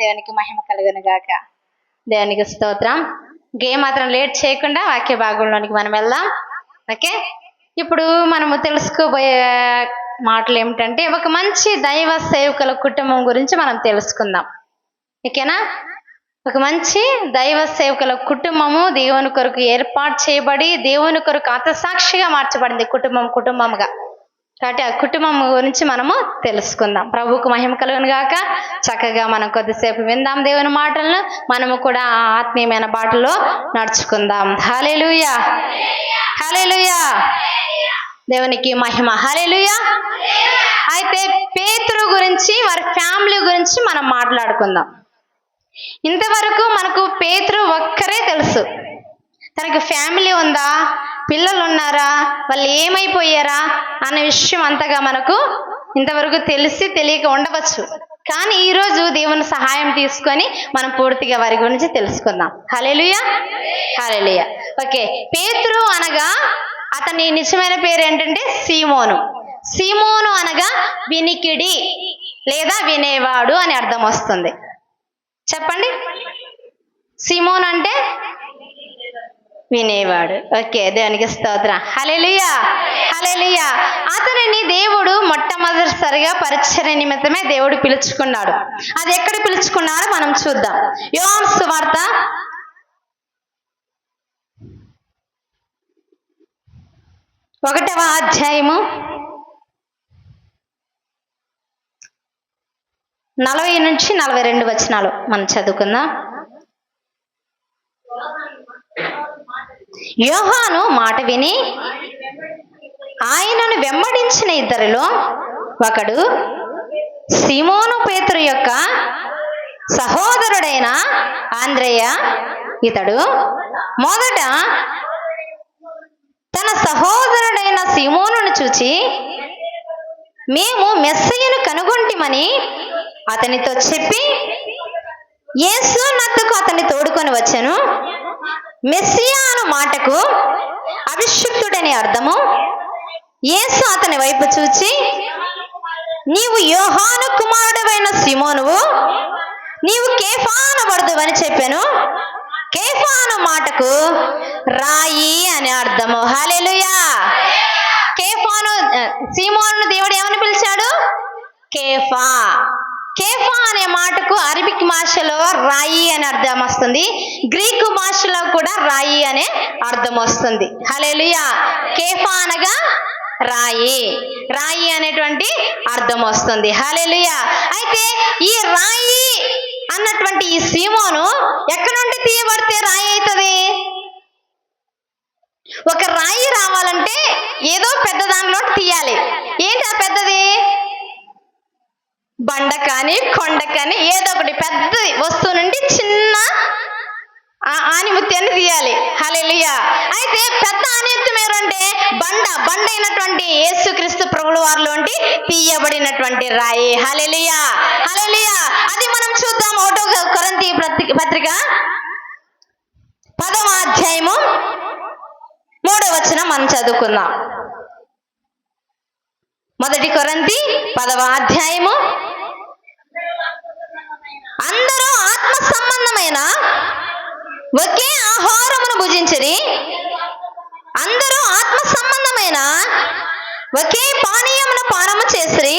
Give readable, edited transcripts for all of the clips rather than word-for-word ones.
దేవునికి మహిమ కలుగును గాక. దేవునికి స్తోత్రం. మాత్రం లేట్ చేయకుండా వాక్య భాగంలోనికి మనం వెళ్దాం. ఓకే, ఇప్పుడు మనము తెలుసుకోబోయే మాటలు ఏమిటంటే ఒక మంచి దైవ సేవకుల కుటుంబం గురించి మనం తెలుసుకుందాం. ఓకేనా? ఒక మంచి దైవ సేవకుల కుటుంబము దేవుని కొరకు ఏర్పాటు చేయబడి దేవుని కొరకు ఆత్మసాక్షిగా మార్చబడింది కుటుంబముగా. కాబట్టి ఆ కుటుంబం గురించి మనము తెలుసుకుందాం. ప్రభువుకు మహిమ కలుగును గాక. చక్కగా మనం కొద్దిసేపు విందాం దేవుని మాటలను, మనము కూడా ఆత్మీయమైన బాటలో నడుచుకుందాం. హల్లెలూయా, హల్లెలూయా, దేవునికి మహిమ. హల్లెలూయా. అయితే పేతురు గురించి, వారి ఫ్యామిలీ గురించి మనం మాట్లాడుకుందాం. ఇంతవరకు మనకు పేతురు ఒక్కరే తెలుసు. తనకి ఫ్యామిలీ ఉందా, పిల్లలు ఉన్నారా, వాళ్ళు ఏమైపోయారా అన్న విషయం అంతగా మనకు ఇంతవరకు తెలియక ఉండవచ్చు. కానీ ఈరోజు దేవుని సహాయం తీసుకొని మనం పూర్తిగా వారి గురించి తెలుసుకుందాం. హల్లెలూయా, హల్లెలూయా. ఓకే, పేతురు అనగా అతని నిజమైన పేరు ఏంటంటే సీమోను. సీమోను అనగా వినికిడి లేదా వినేవాడు అని అర్థం వస్తుంది. చెప్పండి, సీమోను అంటే వినేవాడు. ఓకే, దేవునికి స్తోత్రం. హల్లెలూయా, హల్లెలూయా. అతనిని దేవుడు మొట్టమొదటిసారిగా పరిచర్య నిమిత్తమే దేవుడు పిలుచుకున్నాడు. అది ఎక్కడ పిలుచుకున్నాడో మనం చూద్దాం. యోహాను సువార్త 1వ అధ్యాయము 40 నుంచి 42 వచనాలు మనం చదువుకుందాం. యోహాను మాట విని ఆయనను వెంబడించిన ఇద్దరిలో ఒకడు సీమోను పేతురు యొక్క సహోదరుడైన ఆంద్రేయ. ఇతడు మొదట తన సహోదరుడైన సీమోనును చూచి మేము మెస్సీయను కనుగొంటిమని అతనితో చెప్పి యేసు నద్దకు అతన్ని తోడుకొని వచ్చెను. మెస్సియా అను మాటకు అభిషిక్తుడని అర్థము. యేసు అతని వైపు చూచి నీవు యోహాను కుమారుడవైన సీమోనువు, నీవు కేఫా అనబడదువని చెప్పాను. కేఫా అను మాటకు రాయి అని అర్థము. హల్లెలూయా. కేఫాను, సీమోను దేవుడు ఏమని పిలిచాడు? కేఫా. కేఫా అనే మాటకు అరబిక్ భాషలో రాయి అని అర్థం వస్తుంది. గ్రీకు భాషలో కూడా రాయి అనే అర్థం వస్తుంది. హల్లెలూయా. కేఫా అనగా రాయి, రాయి అనేటువంటి అర్థం వస్తుంది. హల్లెలూయా. అయితే ఈ రాయి అన్నటువంటి ఈ సీమోను ఎక్కడి నుండి తీయబడితే రాయి అవుతుంది? ఒక రాయి రావాలంటే ఏదో పెద్ద దానిలో తీయాలి. ఏంటి ఆ పెద్దది? బండ కానీ కొండ కానీ ఏదో ఒకటి పెద్ద వస్తువు నుండి చిన్న ఆనిముత్యాన్ని తీయాలి. హల్లెలూయా. అయితే పెద్ద ఆనిముత్యం ఎవరంటే బండ అయినటువంటి యేసుక్రీస్తు ప్రభుల వారిలోంటి తీయబడినటువంటి రాయి. హల్లెలూయా, హల్లెలూయా. అది మనం చూద్దాం. 1వ కొరింథీ పత్రిక 10వ అధ్యాయము 3వ వచనం మనం చదువుకుందాం. 1 కొరింథీ 10వ అధ్యాయము. అందరూ ఆత్మ సంబంధమైన ఒకే ఆహారమును భుజించిరి, అందరూ ఆత్మ సంబంధమైన ఒకే పానీయమును పానము చేసిరి.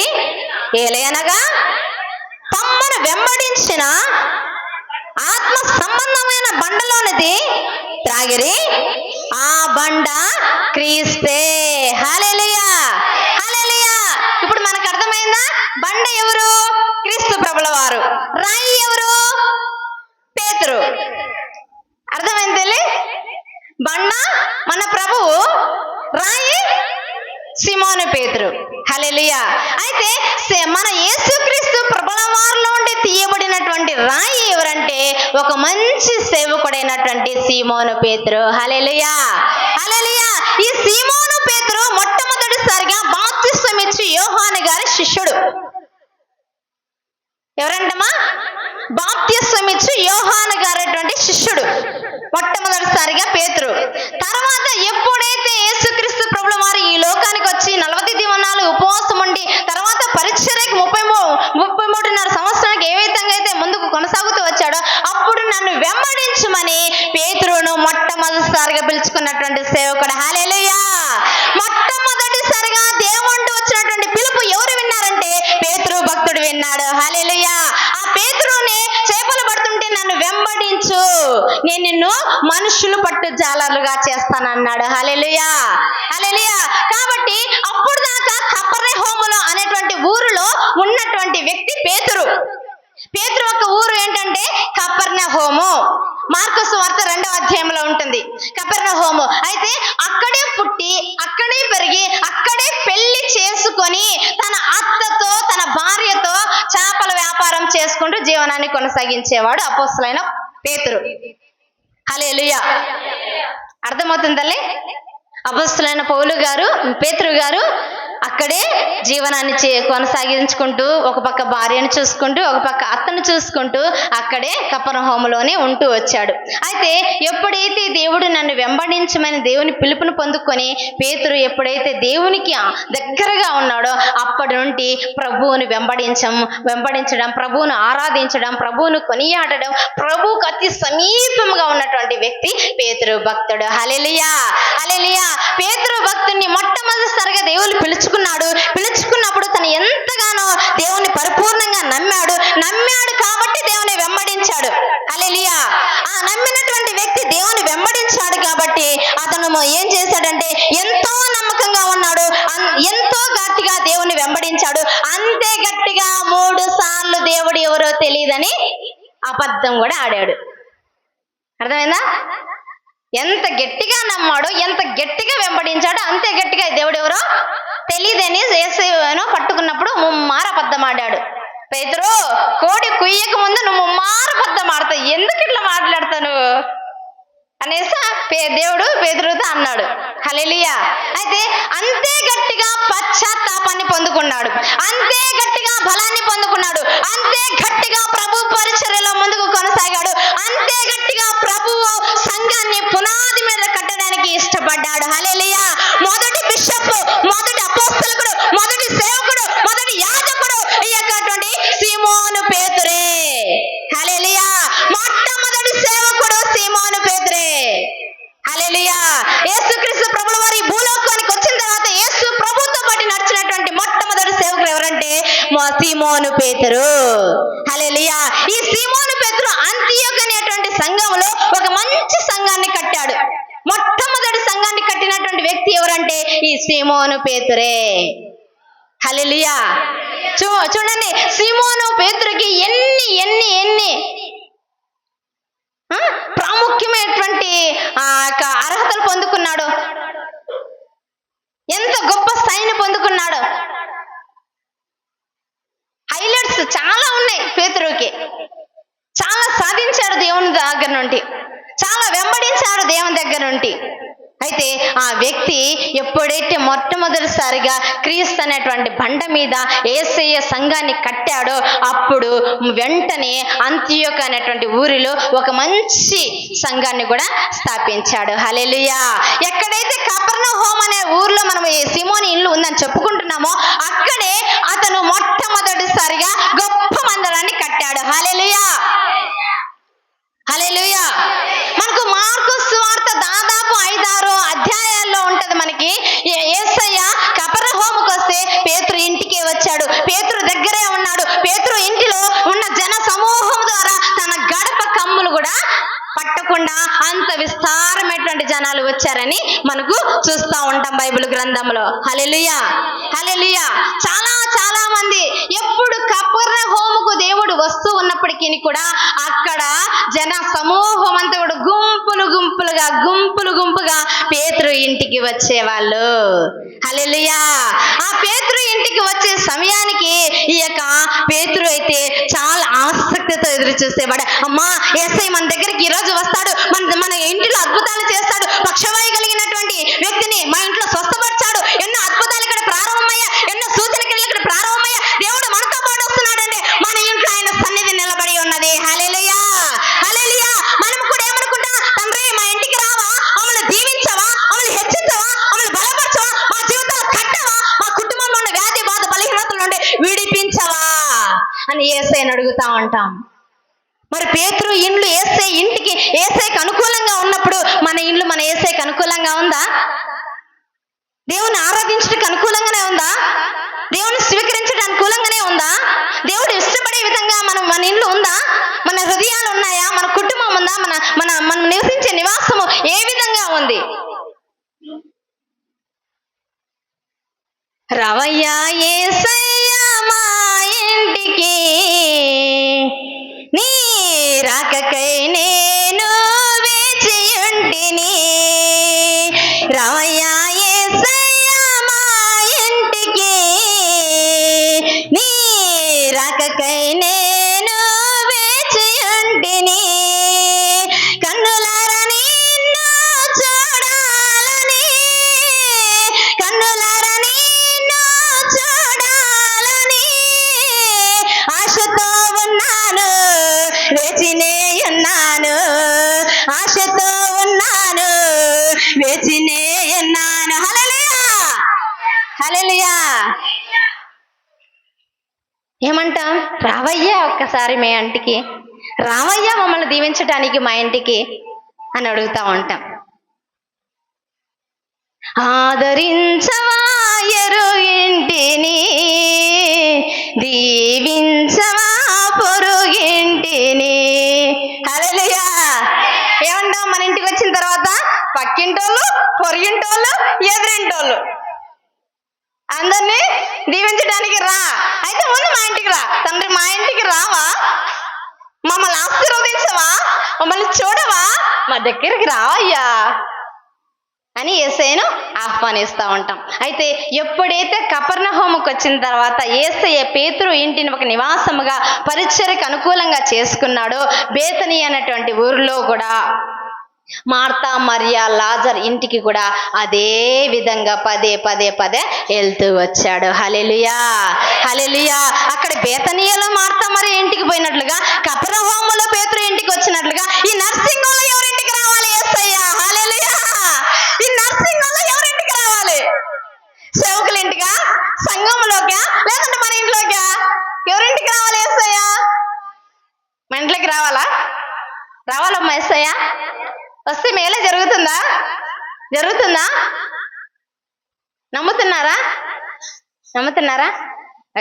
ఏలయనగా తమ్మను వెంబడించిన ఆత్మ సంబంధమైన బండలోనిది త్రాగిరి, ఆ బండ క్రీస్తే. హల్లెలూయా, హల్లెలూయా. ఇప్పుడు మనకు అర్థమైందా? బండ ఎవరు? క్రీస్తు ప్రభుల వారు. రాయి ఎవరు? పేతురు. అర్థమైంది? బండ మన ప్రభువు, రాయి సీమోను పేతురు. హల్లెలూయా. అయితే మన యేసుక్రీస్తు ప్రభుల వారిలో ఉండి తీయబడినటువంటి రాయి ఎవరంటే ఒక మంచి సేవకుడైనటువంటి సీమోను పేతురు. హల్లెలూయా, హల్లెలూయా. ఈ సీమోను పేతురు మొట్టమొదటిసారిగా బాప్తిస్మం ఇచ్చి యోహాను గారి శిష్యుడు. ఎవరంటమా? బాప్తిస్మం ఇచ్చి యోహాను గారటువంటి శిష్యుడు మొట్టమొదటిసారిగా పేతురు. తర్వాత ఎప్పుడైతే యేసుక్రీస్తు ప్రభుల వారు ఈ లోకానికి వచ్చి 40 దినాలు ఉపవాసం ఉండి తర్వాత పరిచర్యకి 33.5 సంవత్సరానికి ఏ విధంగా అయితే ముందుకు కొనసాగుతూ వచ్చాడో అప్పుడు నన్ను వెంబడించమని పేతురును మొట్టమొదటిసారిగా పిలుచుకున్నటువంటి సేవకుడు. హల్లెలూయా. మొట్టమొదటిసారిగా దేవుంటూ వచ్చినటువంటి పిలుపు ఎవరు విన్నారంటే పేతురు భక్తుడు విన్నాడు. హల్లెలూయా. ఆ పేతురుని చేపలు పడుతుంటే నన్ను వెంబడించు, నేను నిన్ను మనుషులు పట్టు జాలర్లుగా చేస్తానన్నాడు. హల్లెలూయా. హల్లెలూయా. కాబట్టి అప్పుడు దాకా కపెర్నహూములో అనేటువంటి ఊరిలో ఉన్నటువంటి వ్యక్తి పేతురు. పేతురు ఒక ఊరు ఏంటంటే కపెర్నహూము. మార్కు సువార్త 2వ అధ్యాయంలో ఉంటుంది కపెర్నహూము. అయితే అక్కడే పుట్టి అక్కడే పెరిగి అక్కడే పెళ్లి చేసుకొని తన అత్తతో తన భార్యతో చేపల వ్యాపారం చేసుకుంటూ జీవనాన్ని కొనసాగించేవాడు అపోస్తలుడైన పేతురు. హల్లెలూయా. అర్థమవుతుందలే. అపోస్తలుడైన పౌలు గారు, పేతురు గారు అక్కడే జీవనాన్ని కొనసాగించుకుంటూ ఒక పక్క భార్యను చూసుకుంటూ ఒక పక్క అత్తను చూసుకుంటూ అక్కడే కపెర్నహూములోనే ఉంటూ వచ్చాడు. అయితే ఎప్పుడైతే దేవుడు నన్ను వెంబడించమని దేవుని పిలుపును పొందుకొని పేతురు ఎప్పుడైతే దేవునికి దగ్గరగా ఉన్నాడో అప్పటి నుండి ప్రభువుని వెంబడించడం, ప్రభువును ఆరాధించడం, ప్రభువును కొనియాడడం, ప్రభువుకు అతి సమీపంగా ఉన్నటువంటి వ్యక్తి పేతురు భక్తుడు. హల్లెలూయా. హల్లెలూయా. పేతురు భక్తుడిని మొట్టమొదటిసారిగా దేవుడు పిలుచుకున్నప్పుడు తను ఎంతగానో దేవుని పరిపూర్ణంగా నమ్మాడు కాబట్టి దేవుని వెంబడించాడు. హల్లెలూయా. ఆ నమ్మినటువంటి వ్యక్తి దేవుని వెంబడించాడు కాబట్టి అతను ఏం చేశాడంటే ఎంతో నమ్మకంగా ఉన్నాడు, ఎంతో గట్టిగా దేవుని వెంబడించాడు. అంతే గట్టిగా 3 సార్లు దేవుడు ఎవరో తెలియదని అబద్ధం కూడా ఆడాడు. అర్థమైందా? ఎంత గట్టిగా నమ్మాడో, ఎంత గట్టిగా వెంబడించాడో అంతే గట్టిగా దేవుడు ఎవరో తెలియదని యేసును పట్టుకున్నప్పుడు ముమ్మారు అబద్ధం ఆడాడు. పేతురు, కోడి కుయ్యక ముందు నువ్వు ముమ్మారు అబద్ధం ఆడతావు, ఎందుకు ఇట్లా మాట్లాడతావు నువ్వు అనేసి దేవుడు పేతురుతో అన్నాడు. హల్లెలూయా. అయితే అంతే గట్టిగా పశ్చాత్తాపాన్ని పొందుకున్నాడు, అంతే గట్టిగా బలాన్ని పొందుకున్నాడు, అంతే గట్టిగా ప్రభు పరిచర్యలో ముందుకు కొనసాగాడు, అంతే గట్టిగా ప్రభువు సంఘాన్ని పునాది మీద కట్టడానికి ఇష్టపడ్డాడు. హల్లెలూయా. మొదటి బిషప్, మొదటి అపోస్తలుడు, మొదటి సేవకుడు, మొదటి యాజకుడు ఈ యొక్కటువంటి సీమోను పేతురే. హల్లెలూయా. మొట్టమొదటి సేవకుడు సీమోను పేతురే. హల్లెలూయా. యేసుక్రీస్తు ప్రభువు వారి భూలోకానికి వచ్చిన తర్వాత యేసు ప్రభుతో పాటు నడిచినటువంటి మొట్టమొదటి సేవకుడు ఎవరంటే సీమోను పేతురు. హల్లెలూయా. ఈ సీమోను పేతురు అంతియోకు అనేటువంటి సంఘంలో ఒక మంచి సంఘాన్ని కట్టాడు. మొట్టమొదటి సంఘాన్ని కట్టినటువంటి వ్యక్తి ఎవరంటే ఈ సీమోను పేతురే. హల్లెలూయా. చూడండి, సీమోను పేతురుకి ఎన్ని ప్రాముఖ్యమైనటువంటి అర్హతలు పొందుకున్నాడు, ఎంత గొప్ప స్థాయిని పొందుకున్నాడు. హైలైట్స్ చాలా ఉన్నాయి పేతురుకి. చాలా సాధించాడు దేవుని దగ్గర నుండి, చాలా వెంబడించాడు దేవుని దగ్గర నుండి. అయితే ఆ వ్యక్తి ఎప్పుడైతే మొట్టమొదటిసారిగా క్రీస్తు అనేటువంటి బండ మీద యేసయ్య సంఘాన్ని కట్టాడో అప్పుడు వెంటనే అంతియోకు అనేటువంటి ఊరిలో ఒక మంచి సంఘాన్ని కూడా స్థాపించాడు. హల్లెలూయా. ఎక్కడైతే కపెర్నహూము అనే ఊర్లో మనం సీమోను ఇల్లు ఉందని చెప్పుకుంటున్నామో అక్కడే అతను మొట్టమొదటిసారిగా గొప్ప మందిరాన్ని కట్టాడు. హల్లెలూయా. హల్లెలూయా. మనకు మార్కు సువార్త దాదాపు 5-6 అధ్యాయాల్లో ఉంటది. మనకి యేసయ్య కపెర్నహూముకు వస్తే పేతురు ఇంటికే వచ్చాడు, పేతురు దగ్గరే ఉన్నాడు. పేతురు ఇంటిలో ఉన్న జన సమూహం ద్వారా తన గడప కమ్ములు కూడా పట్టకుండా అంత విస్తారమైనటువంటి జనాలు వచ్చారని మనకు చూస్తూ ఉంటాం బైబిల్ గ్రంథంలో. హల్లెలూయా. హల్లెలూయా. చాలా మంది ఎప్పుడు కపెర్నహూముకు దేవుడు వస్తూ ఉన్నప్పటికీ కూడా అక్కడ జన సమూహం అంతా కూడా గుంపులుగా పేతురు ఇంటికి వచ్చేవాళ్ళు. హల్లెలూయా. ఆ పేతురు ఇంటికి వచ్చే సమయానికి ఈ యొక్క పేతురు అయితే చాలా ఆసక్తితో ఎదురు చూసేవాడు. అమ్మా, యేసయ్య మన దగ్గరికి ఈరోజు వస్తాడు, మన ఇంటిలో అద్భుతాలు చేస్తాడు, పక్షవాయు కలిగినటువంటి వ్యక్తిని మా ఇంట్లో స్వస్థపరిచాడు, ఎన్నో అద్భుతాలు ఇక్కడ ప్రారంభమయ్యా, ఎన్నో సూచన క్రియలు ఇక్కడ ప్రారంభమయ్యా, దేవుడు మనతో పాటు వస్తున్నాడంటే మన ఇంట్లో ఆయన సన్నిధి నిలబడి ఉన్నది. హల్లెలూయా. హల్లెలూయా. మనం కూడా ఏమనుకుంటాం, తండ్రి మా ఇంటికి రావా, మమ్మల్ని దీవించవా, మమ్మల్ని హెచ్చించవా, మమ్మల్ని బలపరచవా, మా జీవితాలు కట్టవా, మా కుటుంబంలో ఉన్న వ్యాధి బాధ బలహీనతల నుండి విడిపించవా అని యేసయ్యను అడుగుతా ఉంటాం. మరి పేతురు ఇండ్లు యేసే ఇంటికి యేసేకి అనుకూలంగా ఉన్నప్పుడు మన ఇండ్లు మన యేసేకి అనుకూలంగా ఉందా? దేవుని ఆరాధించడానికి అనుకూలంగానే ఉందా? దేవుని స్వీకరించడానికి అనుకూలంగానే ఉందా? దేవుడు ఇష్టపడే విధంగా మన ఇండ్లు ఉందా? మన హృదయాలు ఉన్నాయా? మన కుటుంబం ఉందా? మనం నివసించే నివాసము ఏ విధంగా ఉంది? రవయ్యా యేసయ్యా మా ఇంటికి, నీ రాకకై నేను వేచి ఉంటిని. రవయ్యా యేసయ్యా మా ఇంటికి, నీ రాకకై నేను వేచి ఉంటిని. కన్నులారా నిన్ను చూడాలని, కన్నులారా నిన్ను చూడాలని ఆశతో ఉన్నాను, వేచినే ఉన్నాను. ఆశతో ఉన్నాను, వేచినే ఉన్నాను. హల్లెలూయా, హల్లెలూయా. ఏమంటాం? రావయ్యా ఒక్కసారి మా ఇంటికి, రావయ్యా మమ్మల్ని దీవించడానికి మా ఇంటికి అని అడుగుతా ఉంటాం. ఆదరించవా ఎరుగింటిని, దీవించవా పొరుగింటిని. హల్లెలూయా. ఏమంటాం? మన ఇంటికి వచ్చిన తర్వాత పక్కింటోళ్ళు, పొరుగింటోళ్ళు, ఎదురింటోళ్ళు అందరినీ దీవించడానికి రా. అయితే ముందు మా ఇంటికి రా. తండ్రి మా ఇంటికి రావా? మమ్మల్ని ఆశీర్వదించవా? మమ్మల్ని చూడవా? మా దగ్గరికి రావయ్యా అని యేసయ్యను ఆహ్వానిస్తూ ఉంటాం. అయితే ఎప్పుడైతే కపెర్నహూముకు వచ్చిన తర్వాత యేసయ్య పేతురు ఇంటిని ఒక నివాసముగా పరిచర్యకు అనుకూలంగా చేసుకున్నాడో, బేతనీ అనేటువంటి ఊరిలో కూడా మార్తా, మరియా, లాజర్ ఇంటికి కూడా అదే విధంగా పదే వెళ్తూ వచ్చాడు. హల్లెలూయా, హల్లెలూయా. అక్కడ బేతనీయలో మార్తా మరియా ఇంటికి పోయినట్లుగా, కపెర్నహూములో పేతురు ఇంటికి వచ్చినట్లుగా ఈ నర్సింగ్ హోమ్లో ఎవరింటికి రావాలి? యేసయ్య. హల్లెలూయా. ఈ నర్సింగ్ హోమ్లో ఎవరింటికి రావాలి? సేవకుల ఇంటికా? సంఘంలోకా? లేదంటే మన ఇంట్లోకా? ఎవరింటికి రావాలి యేసయ్య? మన ఇంట్లోకి రావాలా? రావాలమ్మా యేసయ్య. వస్తే మేలే జరుగుతుందా? జరుగుతుందా? నమ్ముతున్నారా? నమ్ముతున్నారా?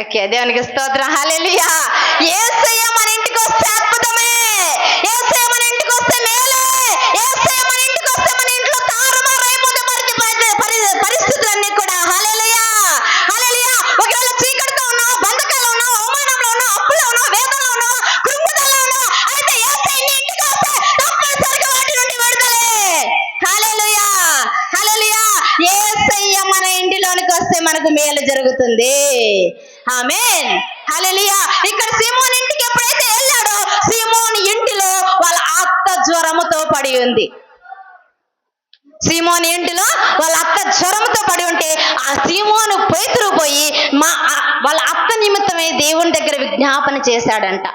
ఓకే, దేవునికి స్తోత్రం. హల్లెలూయా. యేసయ్య మన ఇంటికి వస్తే అద్భుతమే. యేసయ్య మన ఇంటికి వస్తే మేలే. యేసయ్య మన ఇంటికి వస్తే మన ఇంట్లో తారుమారైపోతే పరిస్థితులన్నీ కూడా. హల్లెలూయా, హల్లెలూయా. ఒకవేళ చీకటితో ఉన్నావు, బంధకాలు ఉన్నావు, అవమానంలో ఉన్నావు, అప్పులో ఉన్నావు, వేదనలో ఉన్నావు, కృంగుదలలో ఉన్నావు, అయితే యేసయ్య నీ ఇంటికి వస్తే తప్పనిసరిగా వాటి నుండి విడుదలే. హల్లెలూయా, హల్లెలూయా. యేసయ్య మన ఇంటిలోనికి వస్తే మనకు మేలు జరుగుతుంది. ఆమేన్, హల్లెలూయా. ఇక్కడ సీమోను ఇంటికి ఎప్పుడైతే వెళ్ళాడో, సీమోను ఇంటిలో వాళ్ళ అత్త జ్వరముతో పడి ఉంది. సీమోను ఇంటిలో వాళ్ళ అత్త జ్వరంతో పడి ఉంటే ఆ సీమోను పేతురు పోయి వాళ్ళ అత్త నిమిత్తమే దేవుని దగ్గర విజ్ఞాపన చేశాడంట.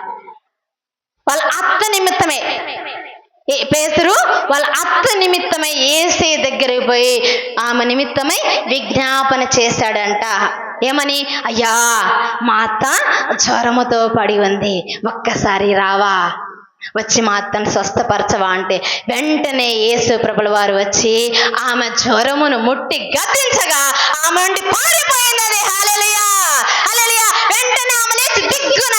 వాళ్ళ అత్త నిమిత్తమే పేతురు వాళ్ళ అత్త నిమిత్తమై యేసయ్య దగ్గరికి పోయి ఆమె నిమిత్తమై విజ్ఞాపన చేశాడంట. ఏమని? అయ్యా, మా అత్త జ్వరముతో పడి ఉంది, ఒక్కసారి రావా, వచ్చి మా అత్తను స్వస్థపరచవా అంటే వెంటనే యేసు ప్రభుల వారు వచ్చి ఆమె జ్వరమును ముట్టి గద్దించగా ఆమె నుండి పారిపోయింది. హల్లెలూయా, హల్లెలూయా. వెంటనే ఆమె లేచి దిగ్గున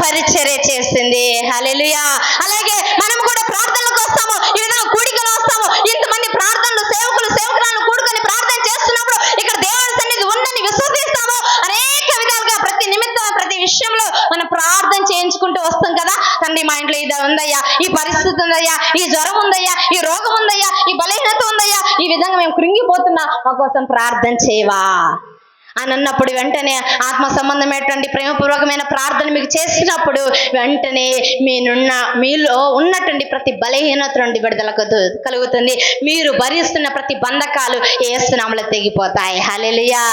పరిచర్య చేసింది. హల్లెలూయా. అలాగే మనం కూడా ప్రార్థనలకు వస్తాము, ఈ విధంగా కూడికలు వస్తాము. ఇంతమంది ప్రార్థనలు సేవకురాలను కూడుకొని ప్రార్థన చేస్తున్నప్పుడు ఇక్కడ దేవుని సన్నిధి ఉందని విశ్వసిస్తాము. అనేక విధాలుగా ప్రతి నిమిత్తం ప్రతి విషయంలో మనం ప్రార్థన చేయించుకుంటూ వస్తాం కదా. తండ్రి మా ఇంట్లో ఇది ఉందయ్యా, ఈ పరిస్థితి ఉందయ్యా, ఈ జ్వరం ఉందయ్యా, ఈ రోగం ఉందయ్యా, ఈ బలహీనత ఉందయ్యా, ఈ విధంగా మేము కృంగిపోతున్నా, మా కోసం ప్రార్థన చేయవా అని అన్నప్పుడు వెంటనే ఆత్మ సంబంధమైనటువంటి ప్రేమపూర్వకమైన ప్రార్థన మీకు చేసినప్పుడు వెంటనే మీలో ఉన్నటువంటి ప్రతి బలహీనత నుండి విడుదల కలుగుతుంది. మీరు భరిస్తున్న ప్రతి బంధకాలు యేసు నామములో తెగిపోతాయి. హల్లెలూయా,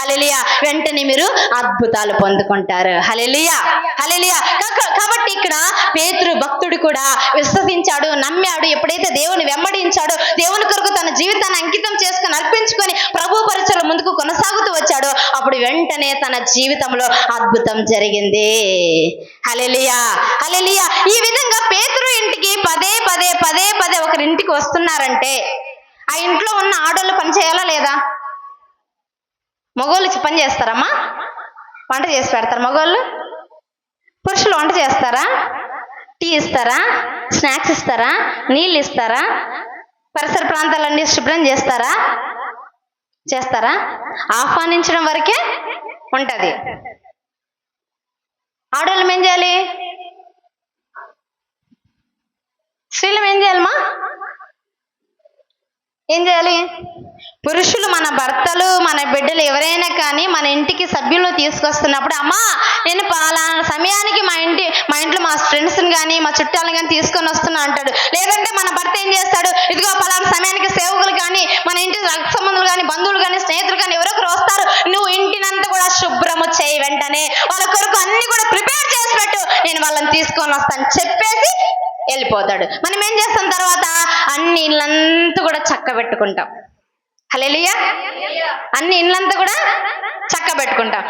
హల్లెలూయా. వెంటనే మీరు అద్భుతాలు పొందుకుంటారు. హల్లెలూయా, హల్లెలూయా. కాబట్టి ఇక్కడ పేతురు భక్తుడు కూడా విశ్వసించాడు, నమ్మాడు. ఎప్పుడైతే దేవుని వెంబడించాడో, దేవుని కొరకు తన జీవితాన్ని అంకితం చేసుకొని అర్పించుకొని ప్రభు పరిచర్యలో ముందుకు కొనసాగుతూ వచ్చాడు, అప్పుడు వెంటనే తన జీవితంలో అద్భుతం జరిగింది. హల్లెలూయా, హల్లెలూయా. ఈ విధంగా వస్తున్నారంటే ఆ ఇంట్లో ఉన్న ఆడోళ్ళు పని చేయాలా లేదా? మగోళ్ళు పని చేస్తారమ్మా? వంట చేసి పెడతారు మగోళ్ళు. పురుషులు వంట చేస్తారా? టీ ఇస్తారా? స్నాక్స్ ఇస్తారా? నీళ్ళు ఇస్తారా? పరిసర ప్రాంతాలన్నీ శుభ్రం చేస్తారా? ఆహ్వానించడం వరకే ఉంటది. ఆడవాళ్ళం ఏం చేయాలి? స్త్రీలం ఏం చేయాలమ్మా? ఏం చేయాలి? పురుషులు మన భర్తలు మన బిడ్డలు ఎవరైనా కానీ మన ఇంటికి సభ్యులను తీసుకొస్తున్నప్పుడు, అమ్మా నేను పలానా సమయానికి మా ఇంట్లో మా ఫ్రెండ్స్ని కానీ మా చుట్టాలను కానీ తీసుకొని వస్తున్నా అంటాడు. లేదంటే మన భర్త ఏం చేస్తాడు, ఇదిగో పలానా సమయానికి సేవకులు కానీ మన ఇంటి రక్త సంబంధులు కానీ బంధువులు కానీ స్నేహితులు కానీ ఎవరొకరు వస్తారు, నువ్వు ఇంటినంతా కూడా శుభ్రము చేయి, వెంటనే వాళ్ళ కొరకు అన్ని కూడా ప్రిపేర్ చేసి పెట్టు, నేను వాళ్ళని తీసుకొని వస్తాను చెప్పేసి వెళ్ళిపోతాడు. మనం ఏం చేస్తాం తర్వాత? అన్ని ఇళ్ళంతా కూడా చక్క పెట్టుకుంటాం. హల్లెలూయా. అన్ని ఇళ్ళంతా కూడా చక్క పెట్టుకుంటాం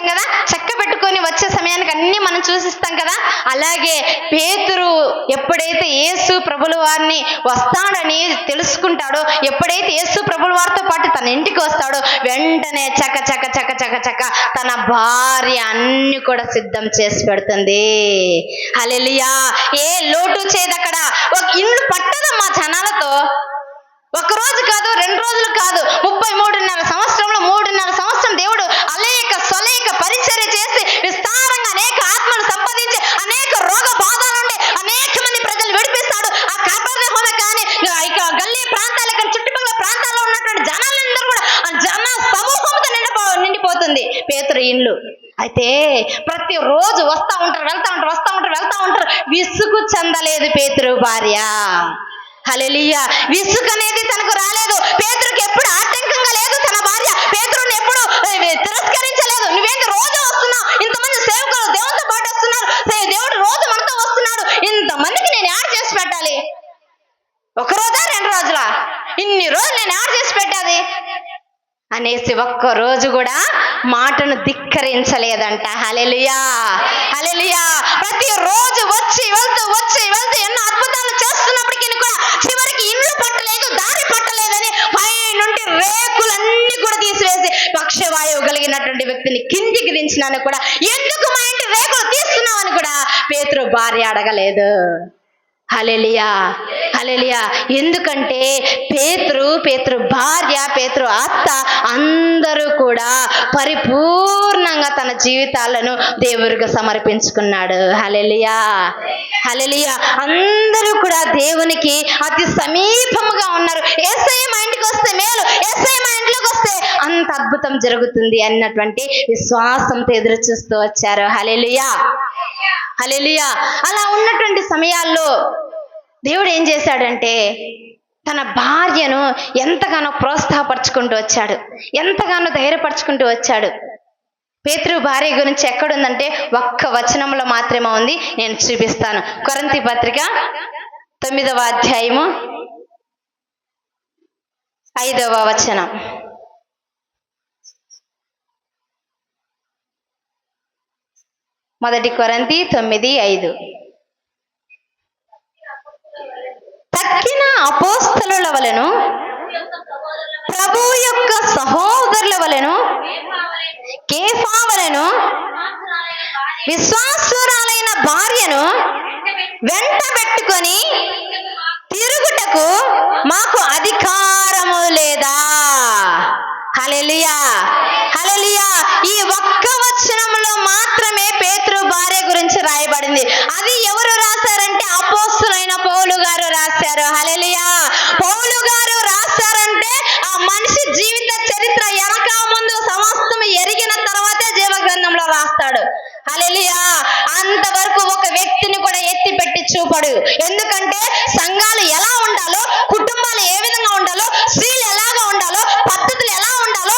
కదా. చక్క పెట్టుకొని వచ్చే సమయానికి అన్ని మనం చూసిస్తాం కదా. అలాగే పేతురు ఎప్పుడైతే యేసు ప్రభుల వారిని వస్తాడని తెలుసుకుంటాడో, ఎప్పుడైతే యేసు ప్రభుల వారితో పాటు తన ఇంటికి వస్తాడో, వెంటనే చక్క చక్క చక్క చక్క చక్క తన భార్య అన్ని కూడా సిద్ధం చేసి పెడుతుంది. హల్లెలూయా. ఏ లోటు చేయదక్కడ. ఒక ఇల్లు పట్టదమ్మా జనాలతో. ఒక రోజు కాదు, 2 రోజులు కాదు, 33.5 సంవత్సరంలో 3.5 సంవత్సరం దేవుడు అలేక సొలేక పరిచర్య చేసి విస్తారంగా అనేక ఆత్మలు సంపాదించి అనేక రోగ బాధల నుండి అనేక మంది ప్రజలు విడిపిస్తాడు. ఆ కపెర్నహూమ కానీ ఇక గల్లీ ప్రాంతాల కానీ చుట్టుపక్కల ప్రాంతాల్లో ఉన్నటువంటి జనాలందరూ కూడా ఆ జన సమూహంతో నిండిపోతుంది పేతురు ఇండ్లు. అయితే ప్రతి రోజు వస్తా ఉంటారు, వెళ్తా ఉంటారు. విసుగు చెందలేదు పేతురు భార్య. హల్లెలూయా. విసుగు అనేది తనకు రాలేదు. పేతురుకి ఎప్పుడు ఆటంకంగా లేదు. తన భార్య పేతురుని ఎప్పుడు తిరస్కరించలేదు. నువ్వేంటి రోజు వస్తున్నావు, ఇంతమంది సేవకులు దేవునితో పాటు వస్తున్నారు, దేవుడు రోజు మనతో వస్తున్నాడు, ఇంతమందికి నేను యాడ్ చేసి పెట్టాలి? 1 రోజా 2 రోజులా? ఇన్ని రోజులు నేను యాడ్ చేసి పెట్టాలి అనేసి ఒక్క రోజు కూడా మాటను ధిక్కరించలేదంట. హల్లెలూయా. ప్రతి రోజు వచ్చి వెళ్తూ ఎన్నో అద్భుతాలు చేస్తున్నప్పటికీ కూడా చివరికి ఇల్లు పట్టలేదు, దారి పట్టలేదని పై నుండి రేకులన్నీ కూడా తీసివేసి పక్షవాయువు కలిగినటువంటి వ్యక్తిని కిందికి దించినాను కూడా, ఎందుకు మా ఇంటి రేకులు తీస్తున్నావని కూడా పేతురు భార్య అడగలేదు. హల్లెలూయా. ఎందుకంటే పేతురు భార్య, పేతురు అత్త అందరూ కూడా పరిపూర్ణంగా తన జీవితాలను దేవుడికి సమర్పించుకున్నాడు. హల్లెలూయా. అందరూ కూడా దేవునికి అతి సమీపముగా ఉన్నారు. యేసయ్య మా ఇంటికి వస్తే మేలు, యేసయ్య మా ఇంట్లోకి వస్తే అంత అద్భుతం జరుగుతుంది అన్నటువంటి విశ్వాసంతో ఎదురు చూస్తూ వచ్చారు. హల్లెలూయా. అలా ఉన్నటువంటి సమయాల్లో దేవుడు ఏం చేశాడంటే తన భార్యను ఎంతగానో ప్రోత్సాహపరుచుకుంటూ వచ్చాడు, ఎంతగానో ధైర్యపరుచుకుంటూ వచ్చాడు. పేతురు భార్య గురించి ఎక్కడుందంటే 1 వచనంలో మాత్రమే ఉంది, నేను చూపిస్తాను. కొరింథీ పత్రిక 9వ అధ్యాయము 5వ వచనం. మొదటి కొరింథీ 9:5. తక్కిన అపోస్తలుల వలెను ప్రభువు యొక్క సహోదరుల వలెను కేఫా వలెను విశ్వాసురాలైన భార్యను వెంట పెట్టుకొని తిరుగుటకు మాకు అధికారము లేదా? హల్లెలూయా. ఈ 1 వచనంలో మాత్రమే పేతురు భార్య గురించి రాయబడింది. అది ఎవరు రాశారంటే అపోస్తలుడైన పౌలు గారు రాశారు. హల్లెలూయా. పౌలు గారు రాశారంటే ఆ మనిషి జీవిత చరిత్ర వెనక ముందు సమస్తం ఎరిగిన తర్వాతే జీవ గ్రంథంలో రాస్తాడు. హల్లెలూయా. అంతవరకు ఒక వ్యక్తిని కూడా ఎత్తి పెట్టి చూపడు. ఎందుకంటే సంఘాలు ఎలా ఉండాలో, కుటుంబాలు ఏ విధంగా ఉండాలో, స్త్రీలు ఎలాగా ఉండాలో, పద్ధతులు ఎలా ఉండాలో,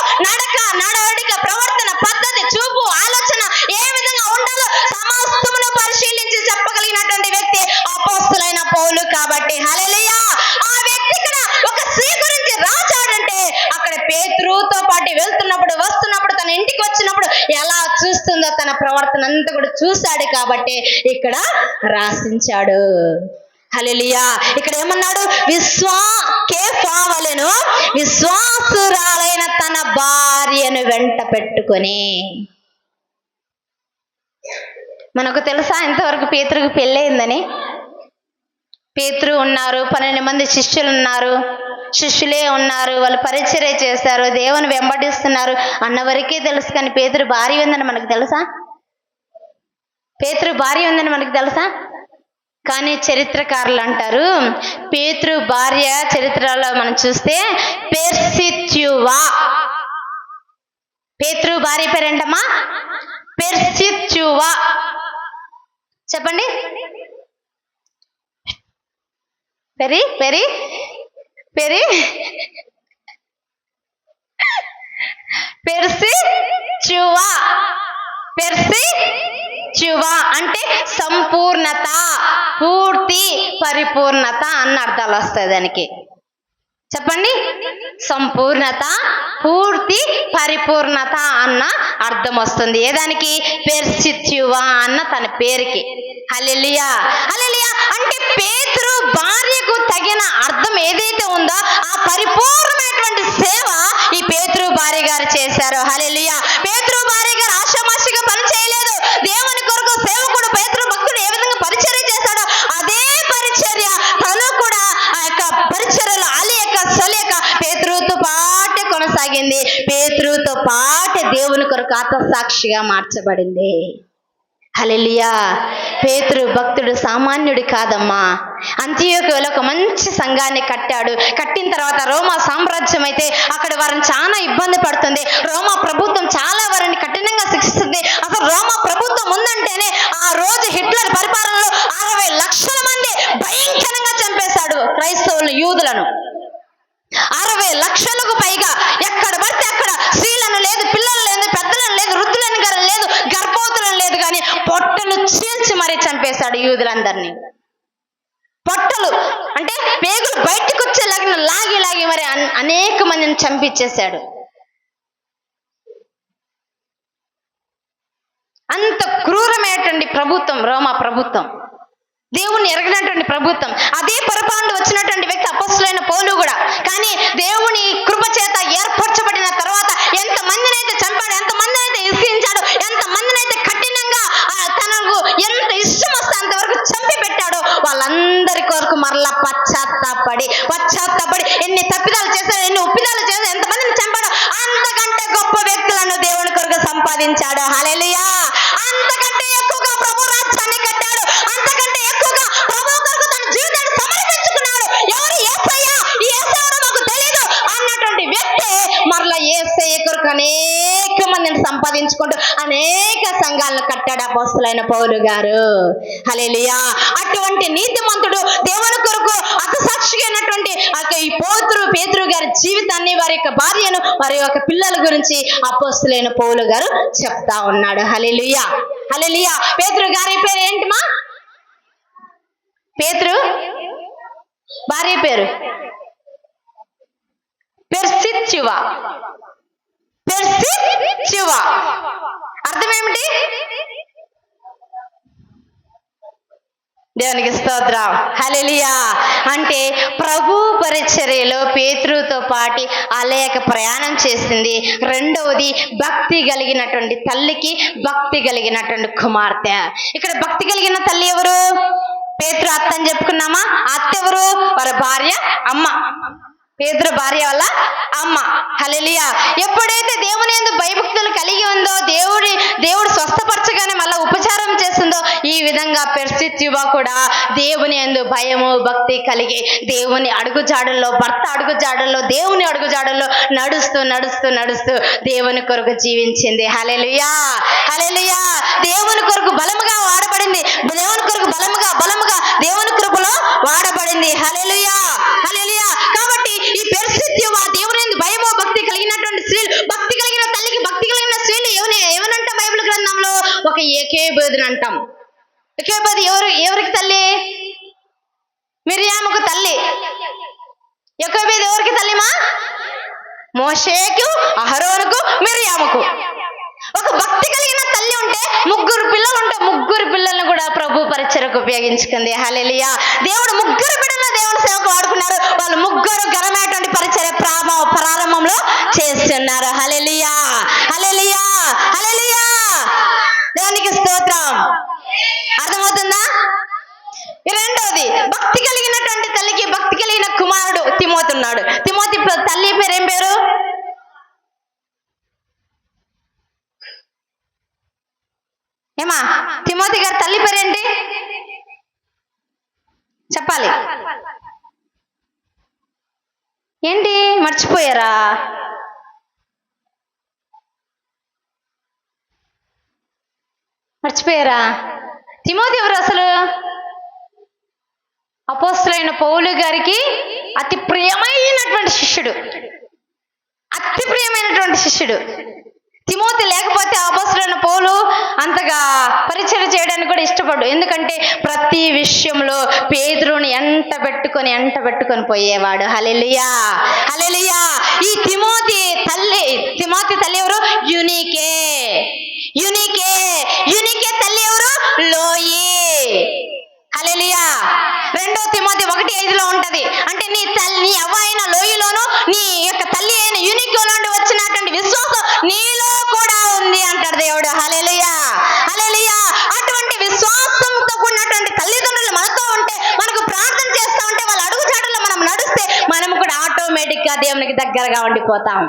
నడవడిక ప్రవర్తన పద్ధతి చూపు ఆలోచన ఏ విధంగా ఉండాలో సమస్తమును పరిశీలించి చెప్పగలిగినటువంటి వ్యక్తి అపోస్తలుడైన పౌలు. కాబట్టి హల్లెలూయా. ఆ వ్యక్తి ఇక్కడ ఒక స్త్రీ గురించి రాశాడంటే అక్కడ పేతురుతో పాటు వెళ్తున్నప్పుడు వస్తున్నప్పుడు తన ఇంటికి వచ్చినప్పుడు ఎలా చూస్తుందో తన ప్రవర్తన అంతా కూడా చూశాడు కాబట్టి ఇక్కడ రాసించాడు. హల్లెలూయా. ఇక్కడ ఏమన్నాడు? కేఫావలెను విశ్వాసురాలైన తన భార్యను వెంట పెట్టుకొని. మనకు తెలుసా ఇంతవరకు పేతురుకు పెళ్ళయిందని? పేతురు ఉన్నారు, 12 మంది శిష్యులు ఉన్నారు, శిష్యులే ఉన్నారు, వాళ్ళు పరిచర్య చేశారు, దేవుని వెంబడిస్తున్నారు అన్నవరకే తెలుసు. కానీ పేతురు భార్య ఉందని మనకు తెలుసా? పేతురు భార్య ఉందని మనకు తెలుసా? కానీ చరిత్రకారులు అంటారు పేతురు భార్య చరిత్రలో మనం చూస్తే పెర్సిత్యువా. పేతురు భార్య పేరేంటమ్మా? పెర్సిత్యువా. చెప్పండి. పెరి పెరి పెరి పెర్సిత్యువా. పెర్సిత్యువా అంటే సంపూర్ణత, పూర్తి, పరిపూర్ణత అన్న అర్థాలు వస్తాయి దానికి. చెప్పండి. సంపూర్ణత, పూర్తి, పరిపూర్ణత అన్న అర్థం వస్తుంది. ఏదానికి? పెర్సిత్యువా అన్న తన పేరుకి. హల్లెలూయా. హల్లెలూయా. అంటే పేతురు భార్యకు తగిన అర్థం ఏదైతే ఉందో ఆ పరిపూర్ణమైనటువంటి సేవ ఈ పేతురు భార్య గారు చేశారు. హల్లెలూయా. పేతురు భార్య గారు ఆషామాషిగా పని చేయలేదు. దేవుని కొరకు సేవకుడు పేతురు భక్తుడు ఏ విధంగా పరిచర్య చేశాడో అదే పరిచర్య తను కూడా ఆ యొక్క పరిచర్యలో అలియక సొలియక పేతురుతో పాటే కొనసాగింది. పేతురుతో పాటే దేవుని కొరకు ఆత్మసాక్షిగా మార్చబడింది. హల్లెలూయా. పేతురు భక్తుడు సామాన్యుడి కాదమ్మా. అంతియోకులో ఒక మంచి సంఘాన్ని కట్టాడు. కట్టిన తర్వాత రోమా సామ్రాజ్యం అయితే అక్కడ వారిని చాలా ఇబ్బంది పడుతుంది. రోమా ప్రభుత్వం చాలా వారిని కఠినంగా శిక్షిస్తుంది. అసలు రోమా ప్రభుత్వం ఉందంటేనే ఆ రోజు హిట్లర్ పరిపాలనలో 60 లక్షల మంది భయంకరంగా చంపేశాడు క్రైస్తవులను, యూదులను. 60 లక్షలకు పైగా ఎక్కడ పడితే అక్కడ స్త్రీలను లేదు, పిల్లలు లేదు, పెద్దలను లేదు, వృద్ధులను లేదు, గర్భవతులను లేదు, కానీ పొట్టలు చీల్చి మరీ చంపేశాడు యూదులందరినీ. పొట్టలు అంటే పేగులు బయటకు వచ్చేలాగిన లాగి లాగి మరి అనేక మందిని చంపించేశాడు. అంత క్రూరమైనటువంటి ప్రభుత్వం రోమా ప్రభుత్వం, దేవుణ్ణి ఎరగినటువంటి ప్రభుత్వం. అదే పరిపాలన వచ్చినటువంటి వ్యక్తి అపొస్తలుడైన పౌలు కూడా. కానీ దేవుని కృప చేత ఏర్పరచబడిన తర్వాత ఎంత మందినైతే చంపాడు, ఎంత మందినైతే హింసించాడు, ఎంత మందినైతే కఠినంగా తనకు ఎంత ఇష్టం వస్తే అంతవరకు చంపి పెట్టాడు, వాళ్ళందరి కొరకు మరలా పశ్చాత్తాపడి ఎన్ని తప్పిదాలు చేశాడు, ఎన్ని ఉప్పిదాలు చేశాడు, ఎంతమందిని చంపాడు, అంతకంటే గొప్ప వ్యక్తులను దేవుని కొరకు సంపాదించాడు. హల్లెలూయా. అంతకంటే ఎక్కువగా ప్రభు రాజ్యాన్ని కట్టాడు. అంతకంటే ఎక్కువగా ప్రభు కొరకు తన జీవితాన్ని సమర్పించుకున్నాడు. ఎవరు? యేసయ్య. ఈ యేసయ్య మాకు తెలియదు అన్నటువంటి వ్యక్తి మరలా యేసయ్య కొరకు అనేక మందిని సంపాదించుకుంటూ అనేక సంఘాలను కట్టాడు అపొస్తలుడైన పౌలు గారు. హల్లెలూయా. అటువంటి నీతిమంతుడు దేవుని కొరకు అతసాక్షిగా అయినటువంటి ఈ పేతురు గారి జీవితాన్ని, వారి యొక్క భార్యను, వారి యొక్క పిల్లల గురించి అపొస్తలుడైన పౌలు గారు చెప్తా ఉన్నాడు. హల్లెలూయా. హల్లెలూయా. పేతురు గారి పేరు ఏంటిమా? పేతురు భార్య పేరు పెర్సిత్యువా. పెర్సిత్యువా అర్థం ఏమిటి? దేవునికి స్తోత్రం. హల్లెలూయా. అంటే ప్రభు పరిచర్యలో పేతురుతో పాటు అలేక ప్రయాణం చేసింది. రెండవది భక్తి కలిగినటువంటి తల్లికి భక్తి కలిగినటువంటి కుమార్తె. ఇక్కడ భక్తి కలిగిన తల్లి ఎవరు? పేతురు అత్త అని చెప్పుకున్నామా? అత్త ఎవరు? వారి భార్య అమ్మ. పేతురు భార్య వల్ల అమ్మ. హల్లెలూయా. ఎప్పుడైతే దేవుని యందు భయభక్తులు కలిగి ఉందో, దేవుడు స్వస్థపరచగానే మళ్ళీ ఉపచారం చేస్తుందో, ఈ విధంగా పెర్సిత్యువా కూడా దేవుని యందు భయము భక్తి కలిగి దేవుని అడుగుజాడల్లో, భర్త అడుగుజాడల్లో, దేవుని అడుగుజాడల్లో నడుస్తూ నడుస్తూ నడుస్తూ దేవుని కొరకు జీవించింది. హల్లెలూయా. హల్లెలూయా. దేవుని కొరకు బలముగా వాడబడింది. దేవుని కొరకు బలముగా దేవుని కృపలో వాడబడింది. హల్లెలూయా. హల్లెలూయా. కాబట్టి ఈ పెర్సిత్యువా దేవుని యందు భయము భక్తి కలిగినటువంటి స్త్రీలు, భక్తి కలిగిన తల్లికి భక్తి కలిగిన స్త్రీలు ఏమనంటాం బైబిల్ గ్రంథంలో? ఒక ఏకేబోదుని అంటాం. ఏకేబోదు ఎవరికి తల్లి? మిర్యాముకు తల్లి. ఏకేబోదు ఎవరికి తల్లిమా? మోషేకు, అహరోనుకు, మిర్యాముకు. ఒక భక్తి కలిగిన తల్లి ఉంటే ముగ్గురు పిల్లలను కూడా ప్రభు పరిచర్య కొరకు ఉపయోగించుకుంది. హల్లెలూయా. దేవుడు ముగ్గురు బిడ్డలను దేవుని సేవకు వాడుకున్నారు. వాళ్ళు ముగ్గురు ఘనమైనటువంటి పరిచర్య ప్రారంభంలో చేస్తున్నారు. హల్లెలూయా, హల్లెలూయా, హల్లెలూయా. దేవునికి స్తోత్రం. అర్థమవుతుందా? రెండోది, భక్తి కలిగినటువంటి తల్లికి భక్తి కలిగిన కుమారుడు తిమోతి ఉన్నాడు. తిమోతి తల్లి పేరు ఏం పేరు? ఏమా, తిమోతి గారి తల్లి పేరేంటి చెప్పాలి? ఏంటి మర్చిపోయారా? మర్చిపోయారా? తిమోతి ఎవరు అసలు? అపోస్తలుడైన పౌలు గారికి అతి ప్రియమైనటువంటి శిష్యుడు, అతి ప్రియమైనటువంటి శిష్యుడు. తిమోతి లేకపోతే అపోస్తలుడైన పౌలు అంతగా పరిచయం చేయడానికి కూడా ఇష్టపడు. ఎందుకంటే ప్రతి విషయంలో పేతురుని ఎంట పెట్టుకొని పోయేవాడు. హల్లెలూయా, హల్లెలూయా. ఈ తిమోతి తల్లి ఎవరు? యూనికే తల్లి ఎవరు? లోయి. హల్లెలూయా. 2 తిమోతి 1:5 ఉంటది. అంటే నీ అవ్వ అయిన లోయలోను నీ యొక్క తల్లి అయిన యూనికో నుండి వచ్చినటువంటి విశ్వాసం నీలో కూడా ఉంది అంటాడు దేవుడు. హల్లెలూయా, హల్లెలూయా. అటువంటి విశ్వాసంతో కూడినటువంటి తల్లిదండ్రులు మనతో ఉంటే, మనకు ప్రార్థన చేస్తా ఉంటే, వాళ్ళ అడుగుజాడల్లో మనం నడిస్తే మనం కూడా ఆటోమేటిక్ గా దేవునికి దగ్గరగా ఉండిపోతాం.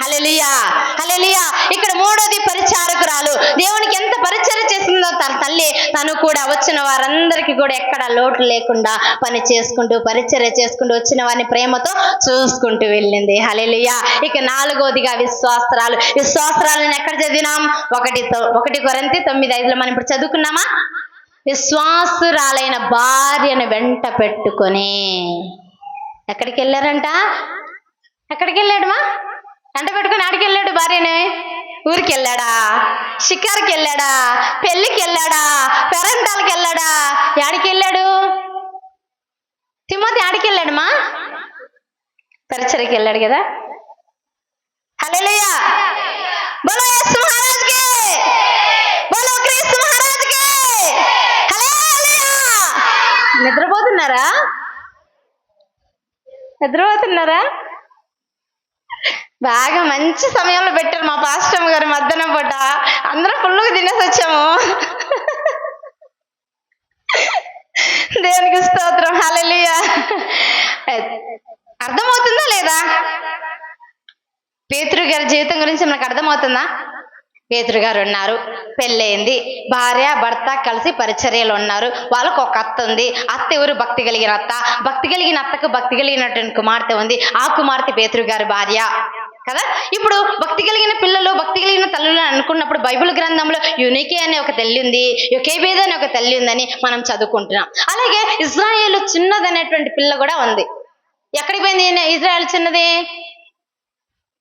హల్లెలూయా, హల్లెలూయా. ఇక్కడ మూడోది పరిచారకురాలు. దేవునికి ఎంత పరిచర్య చేసిందో తన తల్లి, తను కూడా వచ్చిన వారందరికీ కూడా ఎక్కడ లోటు లేకుండా పని చేసుకుంటూ పరిచర్య చేసుకుంటూ వచ్చిన వారిని ప్రేమతో చూసుకుంటూ వెళ్ళింది. హల్లెలూయా. ఇక నాలుగోదిగా విశ్వాసరాలను ఎక్కడ చదివినాం? 1 కొరింథీ 9:5 మనం ఇప్పుడు చదువుకున్నామా? విశ్వాసురాలైన భార్యను వెంట పెట్టుకొని ఎక్కడికి వెళ్ళారంట? ఎక్కడికి వెళ్ళాడమా? వెంట పెట్టుకుని ఆడికి వెళ్ళాడు భార్యనే? ఊరికి వెళ్ళాడా? షికార్కి వెళ్ళాడా? పెళ్లికి వెళ్ళాడా? పెరంటాలకి వెళ్ళాడా? యాడికి వెళ్ళాడు? తిమోతి ఆడికి వెళ్ళాడమా? పరిచర్యకి వెళ్ళాడు కదా. హల్లెలూయా. బోలో యేసు మహారాజ్కి, బోలో క్రీస్తు మహారాజ్కి. హల్లెలూయా. నిద్రపోతున్నారా? బాగా మంచి సమయంలో పెట్టారు మా పాస్టమ్ గారు. మధ్యాహ్నం పూట అందరం ఫుల్గా తినేసి వచ్చాము. దేవునికి స్తోత్రం. హల్లెలూయా. అర్థమవుతుందా లేదా? పేతురు గారి జీవితం గురించి మనకు అర్థమవుతుందా? పేతురు గారు ఉన్నారు, పెళ్ళయింది, భార్య భర్త కలిసి పరిచర్యలు ఉన్నారు. వాళ్ళకు ఒక అత్త ఉంది. అత్త ఎవరు? భక్తి కలిగిన అత్త. భక్తి కలిగిన అత్తకు భక్తి కలిగినటువంటి కుమార్తె ఉంది. ఆ కుమార్తె పేతురు గారి భార్య కదా. ఇప్పుడు భక్తి కలిగిన పిల్లలు, భక్తి కలిగిన తల్లులు అనుకున్నప్పుడు బైబిల్ గ్రంథంలో యూనికే అనే ఒక తల్లి ఉంది, యొకేబేద్ అనే ఒక తల్లి ఉందని మనం చదువుకుంటున్నాం. అలాగే ఇజ్రాయేల్ చిన్నదనేటువంటి పిల్ల కూడా ఉంది. ఎక్కడికి పోయింది ఇజ్రాయేల్ చిన్నది?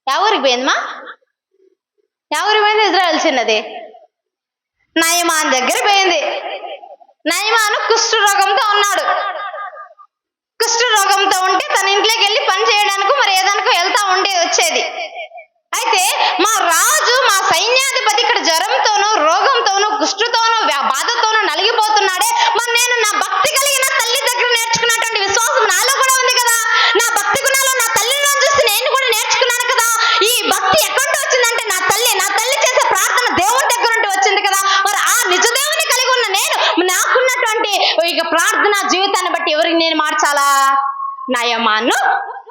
ఎవరికి పోయిందమ్మా? ఎవరికి పోయింది ఇజ్రాయేల్ చిన్నది? నయమాన్ దగ్గర పోయింది. నయమాను కుష్ఠరోగంతో ఉన్నాడు. కుష్ఠరోగంతో ఉంటే తన ఇంట్లోకి వెళ్ళి పని చేయడానికి మరి ఏదానికో వెళ్తా వచ్చేది. అయితే మా రాజు, మా సైన్యాధిపతి ఇక్కడ జ్వరంతోనూ రోగంతోనూ కుష్ఠతోనూ బాధతోనూ నలిగిపోతున్నాడే. మరి నేను నా భక్తి కలిగిన తల్లి దగ్గర నేర్చుకున్నటువంటి విశ్వాసం నాలో కూడా ఉంది కదా. నా భక్తి గుణాలు నా తల్లిలో చూసి నేను కూడా నేర్చుకున్నాను కదా. ఈ భక్తి ఎక్కడి నుండి వచ్చిందంటే నా తల్లి చేసే ప్రార్థన దేవుని దగ్గర నుండి వచ్చింది కదా. మరి ఆ నిజ దేవుని కలిగి ఉన్న నేను నాకున్నటువంటి ఇక ప్రార్థన జీవితాన్ని బట్టి ఎవరికి నేను మార్చాలా? నయమాను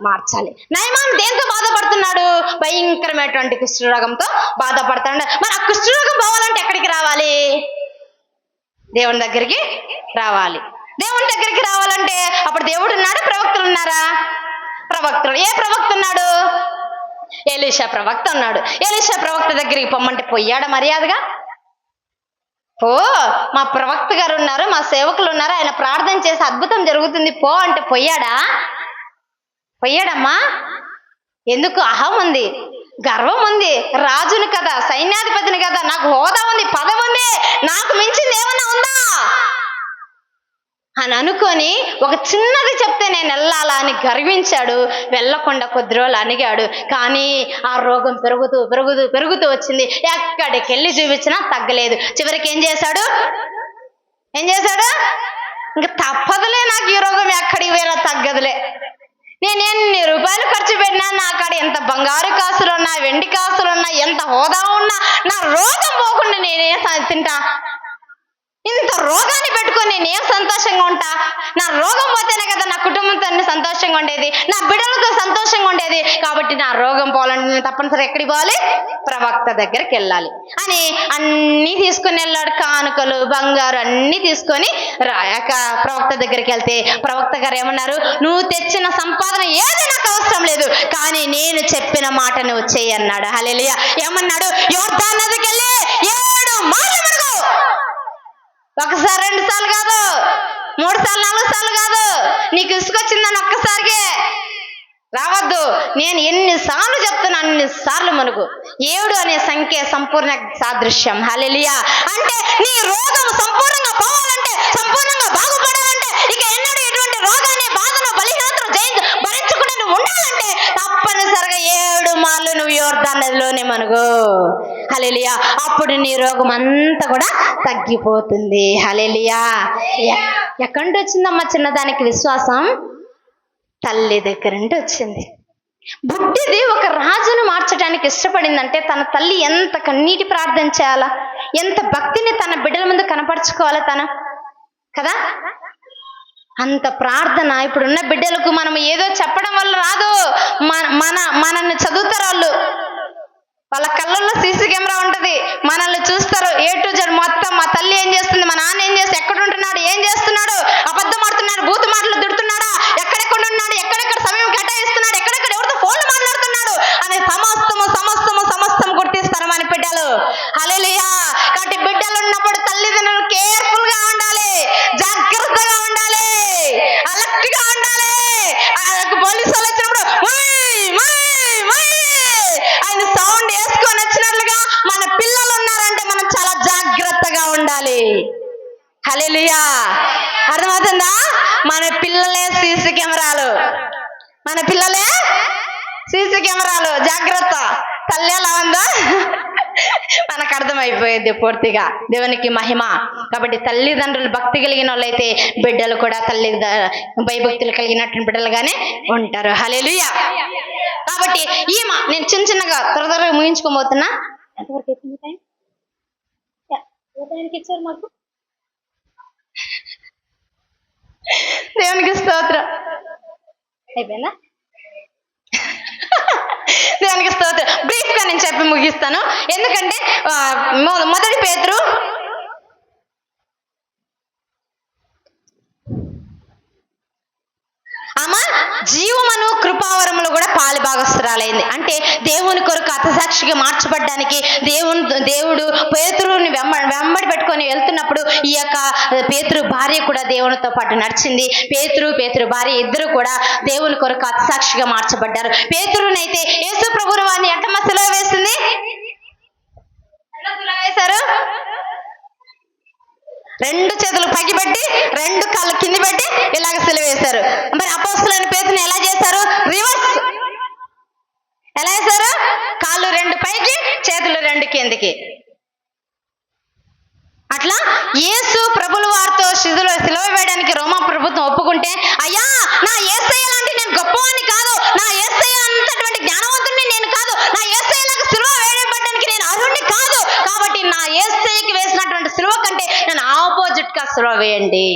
మార్చాలి. నయమాన్ దేంతో బాధపడుతున్నాడు? భయంకరమైనటువంటి కుష్ఠరోగంతో బాధపడుతున్నాడు. మరి ఆ కుష్ఠరోగం పోవాలంటే ఎక్కడికి రావాలి? దేవుని దగ్గరికి రావాలి. దేవుని దగ్గరికి రావాలంటే అప్పుడు దేవుడు ఉన్నాడు, ప్రవక్తలు ఉన్నారా? ప్రవక్తలు. ఏ ప్రవక్త ఉన్నాడు? ఎలీషా ప్రవక్త ఉన్నాడు. ఎలీషా ప్రవక్త దగ్గరికి పొమ్మంటే పోయాడా మర్యాదగా? ఓ మా ప్రవక్త గారు ఉన్నారు, మా సేవకులు ఉన్నారు, ఆయన ప్రార్థన చేసి అద్భుతం జరుగుతుంది పో అంటే పోయాడమ్మా. ఎందుకు? అహం ఉంది, గర్వం ఉంది. రాజుని కదా, సైన్యాధిపతిని కదా, నాకు హోదా ఉంది, పదవి ఉంది, నాకు మించింది ఏమన్నా ఉందా అని అనుకొని ఒక చిన్నది చెప్తే నేను వెళ్ళాలా అని గర్వించాడు. వెళ్ళకుండా కొద్ది రోజులు అణిగాడు. కానీ ఆ రోగం పెరుగుతూ వచ్చింది. ఎక్కడికి వెళ్ళి చూపించినా తగ్గలేదు. చివరికి ఏం చేశాడు? ఇంకా తప్పదులే, నాకు ఈ రోగం ఎక్కడికి పోయినా తగ్గదులే. నేను ఎన్ని రూపాయలు ఖర్చు పెట్టినా, నా కాడ ఎంత బంగారు కాసులు ఉన్నా, వెండి కాసులు ఉన్నా, ఎంత హోదా ఉన్నా, నా రోగం పోకుండా నేనేం తింటా? ఇంత రోగాన్ని పెట్టుకొని నేనేం సంతోషంగా ఉంటా? నా రోగం పోతేనే కదా నా కుటుంబంతో సంతోషంగా ఉండేది, నా బిడ్డలతో సంతోషంగా ఉండేది. కాబట్టి నా రోగం పోవాలంటే నేను తప్పనిసరి ఎక్కడికి పోవాలి? ప్రవక్త దగ్గరికి వెళ్ళాలి అని అన్నీ తీసుకుని వెళ్ళాడు. కానుకలు, బంగారు అన్నీ తీసుకొని ప్రవక్త దగ్గరికి వెళ్తే ప్రవక్త గారు ఏమన్నారు? నువ్వు తెచ్చిన సంపాదన ఏది నాకు అవసరం లేదు, కానీ నేను చెప్పిన మాట నువ్వు చెయ్యి అన్నాడు. హల్లెలూయా. ఏమన్నాడు? యోర్దాను నదికి వెళ్ళి 7 మార్లు మునుగు. ఒకసారి 2 సార్లు కాదు, 3 సార్లు 4 సార్లు కాదు. నీకు ఇసుకొచ్చిందని ఒక్కసారికే రావద్దు. నేను ఎన్నిసార్లు చెప్తున్నా అన్నిసార్లు మునుగు. 7 అనే సంఖ్య సంపూర్ణ సాదృశ్యం. హల్లెలూయా. అంటే నీ రోగం సంపూర్ణంగా పోవాలంటే, సంపూర్ణంగా బాగుపడాలంటే, ఇక ఎన్నడూ ఎటువంటి రోగాన్ని, బాధను, బలహీనతను భరించకుండా నువ్వు ఉండాలంటే తప్పనిసరిగా 7 మార్లు నువ్వు యోర్దాను నదిలోనే మునుగు. హల్లెలూయా. అప్పుడు నీ రోగం అంతా కూడా తగ్గిపోతుంది. హల్లెలూయా. ఎక్కడి నుండి వచ్చిందమ్మా చిన్నదానికి విశ్వాసం? తల్లి దగ్గర నుండి వచ్చింది. బుడ్డిది ఒక రాజును మార్చడానికి ఇష్టపడిందంటే తన తల్లి ఎంత కన్నీటి ప్రార్థన చేయాలా, ఎంత భక్తిని తన బిడ్డల ముందు కనపరుచుకోవాలా తను కదా. అంత ప్రార్థన ఇప్పుడున్న బిడ్డలకు మనం ఏదో చెప్పడం వల్ల రాదు. మనల్ని చదువుతారు వాళ్ళు, వాళ్ళ కళ్ళల్లో సీసీ కెమెరా ఉంటది, మనల్ని చూస్తారు A to Z మొత్తం. మా తల్లి ఏం చేస్తుంది, మా నాన్న ఏం చేస్తుంది, ఎక్కడ ఉంటున్నాడు, ఏం చేస్తున్నాడు, అబద్ధం ఆడుతున్నాడు, బూతు మాటలు తిడుతున్నాడా, ఎక్కడెక్కడ ఉన్నాడు, ఎక్కడెక్కడ సమయం కేటాయిస్తున్నాడు, ఎక్కడెక్కడ ఎవరితో ఫోన్లు మాట్లాడుతున్నాడు అని సమస్తం గుర్తిస్తారు మన బిడ్డలు. హల్లెలూయా. కాబట్టి బిడ్డలు ఉన్నప్పుడు తల్లిదండ్రులు కేర్ఫుల్ గా ఉండాలి, జాగ్రత్తగా ఉండాలి, అలర్ట్ గా ఉండాలి. పోలీసు వాళ్ళు వచ్చినప్పుడు ఆయన సౌండ్ వేసుకొని వచ్చినట్లుగా మన పిల్లలు ఉన్నారంటే మనం చాలా జాగ్రత్తగా ఉండాలి. హల్లెలూయా. అర్థమవుతుందా? మన పిల్లలే సీసీ కెమెరాలు, మన పిల్లలే సీసీ కెమెరాలు. జాగ్రత్త. తల్లి ఎలా ఉందో మనకు అర్థమైపోయేది పూర్తిగా. దేవునికి మహిమ. కాబట్టి తల్లిదండ్రులు భక్తి కలిగిన వాళ్ళైతే బిడ్డలు కూడా తల్లి భయభక్తులు కలిగినటువంటి బిడ్డలుగానే ఉంటారు. హల్లెలూయా. కాబట్టి నేను చిన్నగా త్వరగా ముగించుకోబోతున్నా. ఎంతవరకు అయిపోయింది టైం? ఇచ్చారు మాకు. దేవునికి స్తోత్రం. అయిపోయిందా? దేవునికి స్తోత్రం. బ్రీఫ్ గా నేను చెప్పి ముగిస్తాను. ఎందుకంటే మొదటి పేతురు ఆమె జీవమును కృపావరములు కూడా పాలి భాగస్తురాలైంది. అంటే దేవుని కొరకు హతసాక్షిగా మార్చబడ్డానికి దేవుడు పేతురుని వెంబడి పెట్టుకొని వెళ్తున్నప్పుడు ఈ యొక్క పేతురు భార్య కూడా దేవునితో పాటు నడిచింది. పేతురు భార్య ఇద్దరు కూడా దేవుని కొరకు హతసాక్షిగా మార్చబడ్డారు. పేతురునైతే యేసు ప్రభువు వారిని ఎట్టమ్మ సిలువ వేసింది? వేశారు. 2 చేతులు పైకి పెట్టి 2 కాళ్ళు కింద పెట్టి ఇలాగ సిలువ వేశారు. మరి అపోస్తలులైన పేతురుని ఎలా చేశారు? రివర్స్. ఎలా వేశారు? కాళ్ళు 2 పైకి, చేతులు 2 కిందికి. అట్లా యేసు ప్రభుల వారితో సిలువ వేయడానికి రోమా ప్రభుత్వం ఒప్పుకుంటే, అయ్యా నా యేసయ్య లాంటి నేను గొప్పవాడిని కాదు, నా యేసయ్య అంతటువంటి జ్ఞానవంతుడిని నేను కాదు, నా యేసయ్యలాగా సిలువ వేయబడడానికి నేను అర్హుడిని కాదు, కాబట్టి నా యేసయ్యకి వేసినటువంటి సిలువ కంటే నేను ఆపోజిట్ గా సిలువ వేయండి.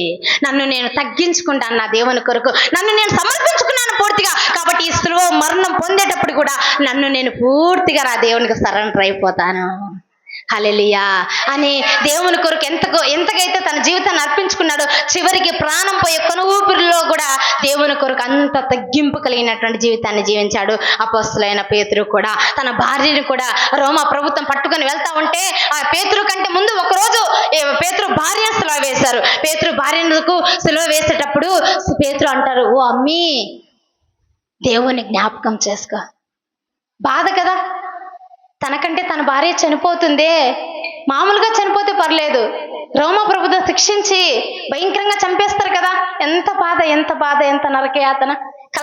నన్ను నేను తగ్గించుకుంటాను నా దేవుని కొరకు, నన్ను నేను సమర్పించుకున్నాను పూర్తిగా. కాబట్టి ఈ సిలువ మరణం పొందేటప్పుడు కూడా నన్ను నేను పూర్తిగా నా దేవునికి సరెండర్ అయిపోతాను. హల్లెలూయా అని దేవుని కొరకు ఎంతకైతే తన జీవితాన్ని అర్పించుకున్నాడో, చివరికి ప్రాణం పోయే ఊపిరిలో కూడా దేవుని కొరకు అంత తగ్గింపు కలిగినటువంటి జీవితాన్ని జీవించాడు. అపోస్తలులైన పేతురు కూడా తన భార్యని కూడా రోమా ప్రభుత్వం పట్టుకొని వెళ్తా ఉంటే, ఆ పేతురు కంటే ముందు ఒకరోజు పేతురు భార్య సిలువ వేశారు. పేతురు భార్యకు సిలువ వేసేటప్పుడు పేతురు అంటారు, ఓ అమ్మీ దేవుని జ్ఞాపకం చేసుకో. బాధ కదా, తనకంటే తన భార్య చనిపోతుందే. మామూలుగా చనిపోతే పర్లేదు, రోమా ప్రభుత్వం శిక్షించి భయంకరంగా చంపేస్తారు కదా. ఎంత బాధ, ఎంత నరకయాతన.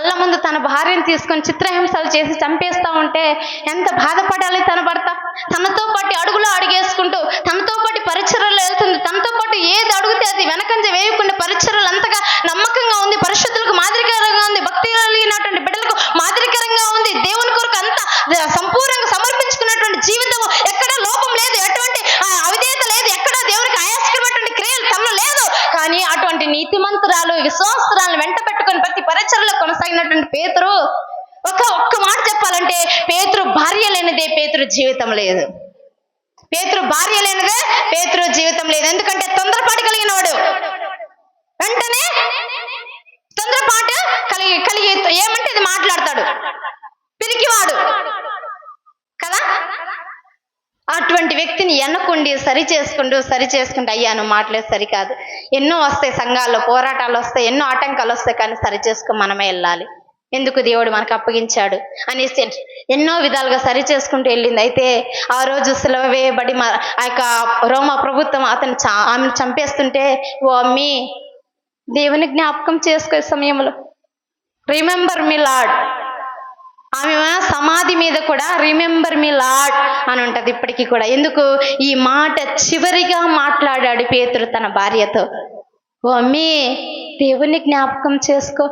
కళ్ళ ముందు తన భార్యను తీసుకొని చిత్రహింసలు చేసి చంపేస్తా ఉంటే ఎంత బాధపడాలి తన భర్త. తనతో పాటు అడుగులో అడుగేసుకుంటూ తనతో పాటు పరిచర్యలు వెళ్తుంది, తనతో పాటు ఏది అడిగితే అది వెనకంజ వేయకుండా పరిచర్యలు అంతగా నమ్మకంగా ఉంది, పరిశుద్ధులకు మాదిరికరంగా ఉంది, భక్తి కలిగినటువంటి బిడ్డలకు మాదిరికరంగా ఉంది, దేవుని కొరకు అంత సంపూర్ణంగా సమర్పించుకున్నటువంటి జీవితం, ఎక్కడ లోపం లేదు, ఎటువంటి అవిధేయత లేదు, ఎక్కడ దేవునికి ఆయాస్కరమైనటువంటి క్రియలు తనలో లేదు. కానీ అటువంటి నీతిమంతురాలు విశ్వాసురాలను వెంట పెట్టుకొని ప్రతి పరిచర్యలో కొనసాగినటువంటి పేతురు, ఒక్క మాట చెప్పాలంటే పేతురు భార్య లేనిదే పేతురు జీవితం లేదు. పేతురు భార్య లేనిదే పేతురు జీవితం లేదు. ఎందుకంటే తొందరపాటు కలిగిన వాడు, వెంటనే తొందరపాటు కలిగి ఏమంటే ఇది మాట్లాడతాడు, పిరికివాడు కదా. అటువంటి వ్యక్తిని ఎన్నుకుండి సరి చేసుకుంటూ అయ్యా నువ్వు మాటలేదు సరికాదు, ఎన్నో వస్తాయి, సంఘాల్లో పోరాటాలు వస్తాయి, ఎన్నో ఆటంకాలు వస్తాయి, కానీ సరి చేసుకుని మనమే వెళ్ళాలి, ఎందుకు దేవుడు మనకు అప్పగించాడు అనేసి ఎన్నో విధాలుగా సరి చేసుకుంటూ వెళ్ళింది. అయితే ఆ రోజు సిలువ వేయబడి ఆ యొక్క రోమా ప్రభుత్వం ఆమెను చంపేస్తుంటే, ఓ అమ్మి దేవుని జ్ఞాపకం చేసుకునే సమయంలో రిమెంబర్ మీ లార్డ్, ఆమె సమాధి మీద కూడా రిమెంబర్ మీ లార్డ్ అని ఉంటది ఇప్పటికీ కూడా. ఎందుకు ఈ మాట చివరిగా మాట్లాడాడు పేతురు తన భార్యతో, ఓ అమ్మి దేవుని జ్ఞాపకం చేసుకో,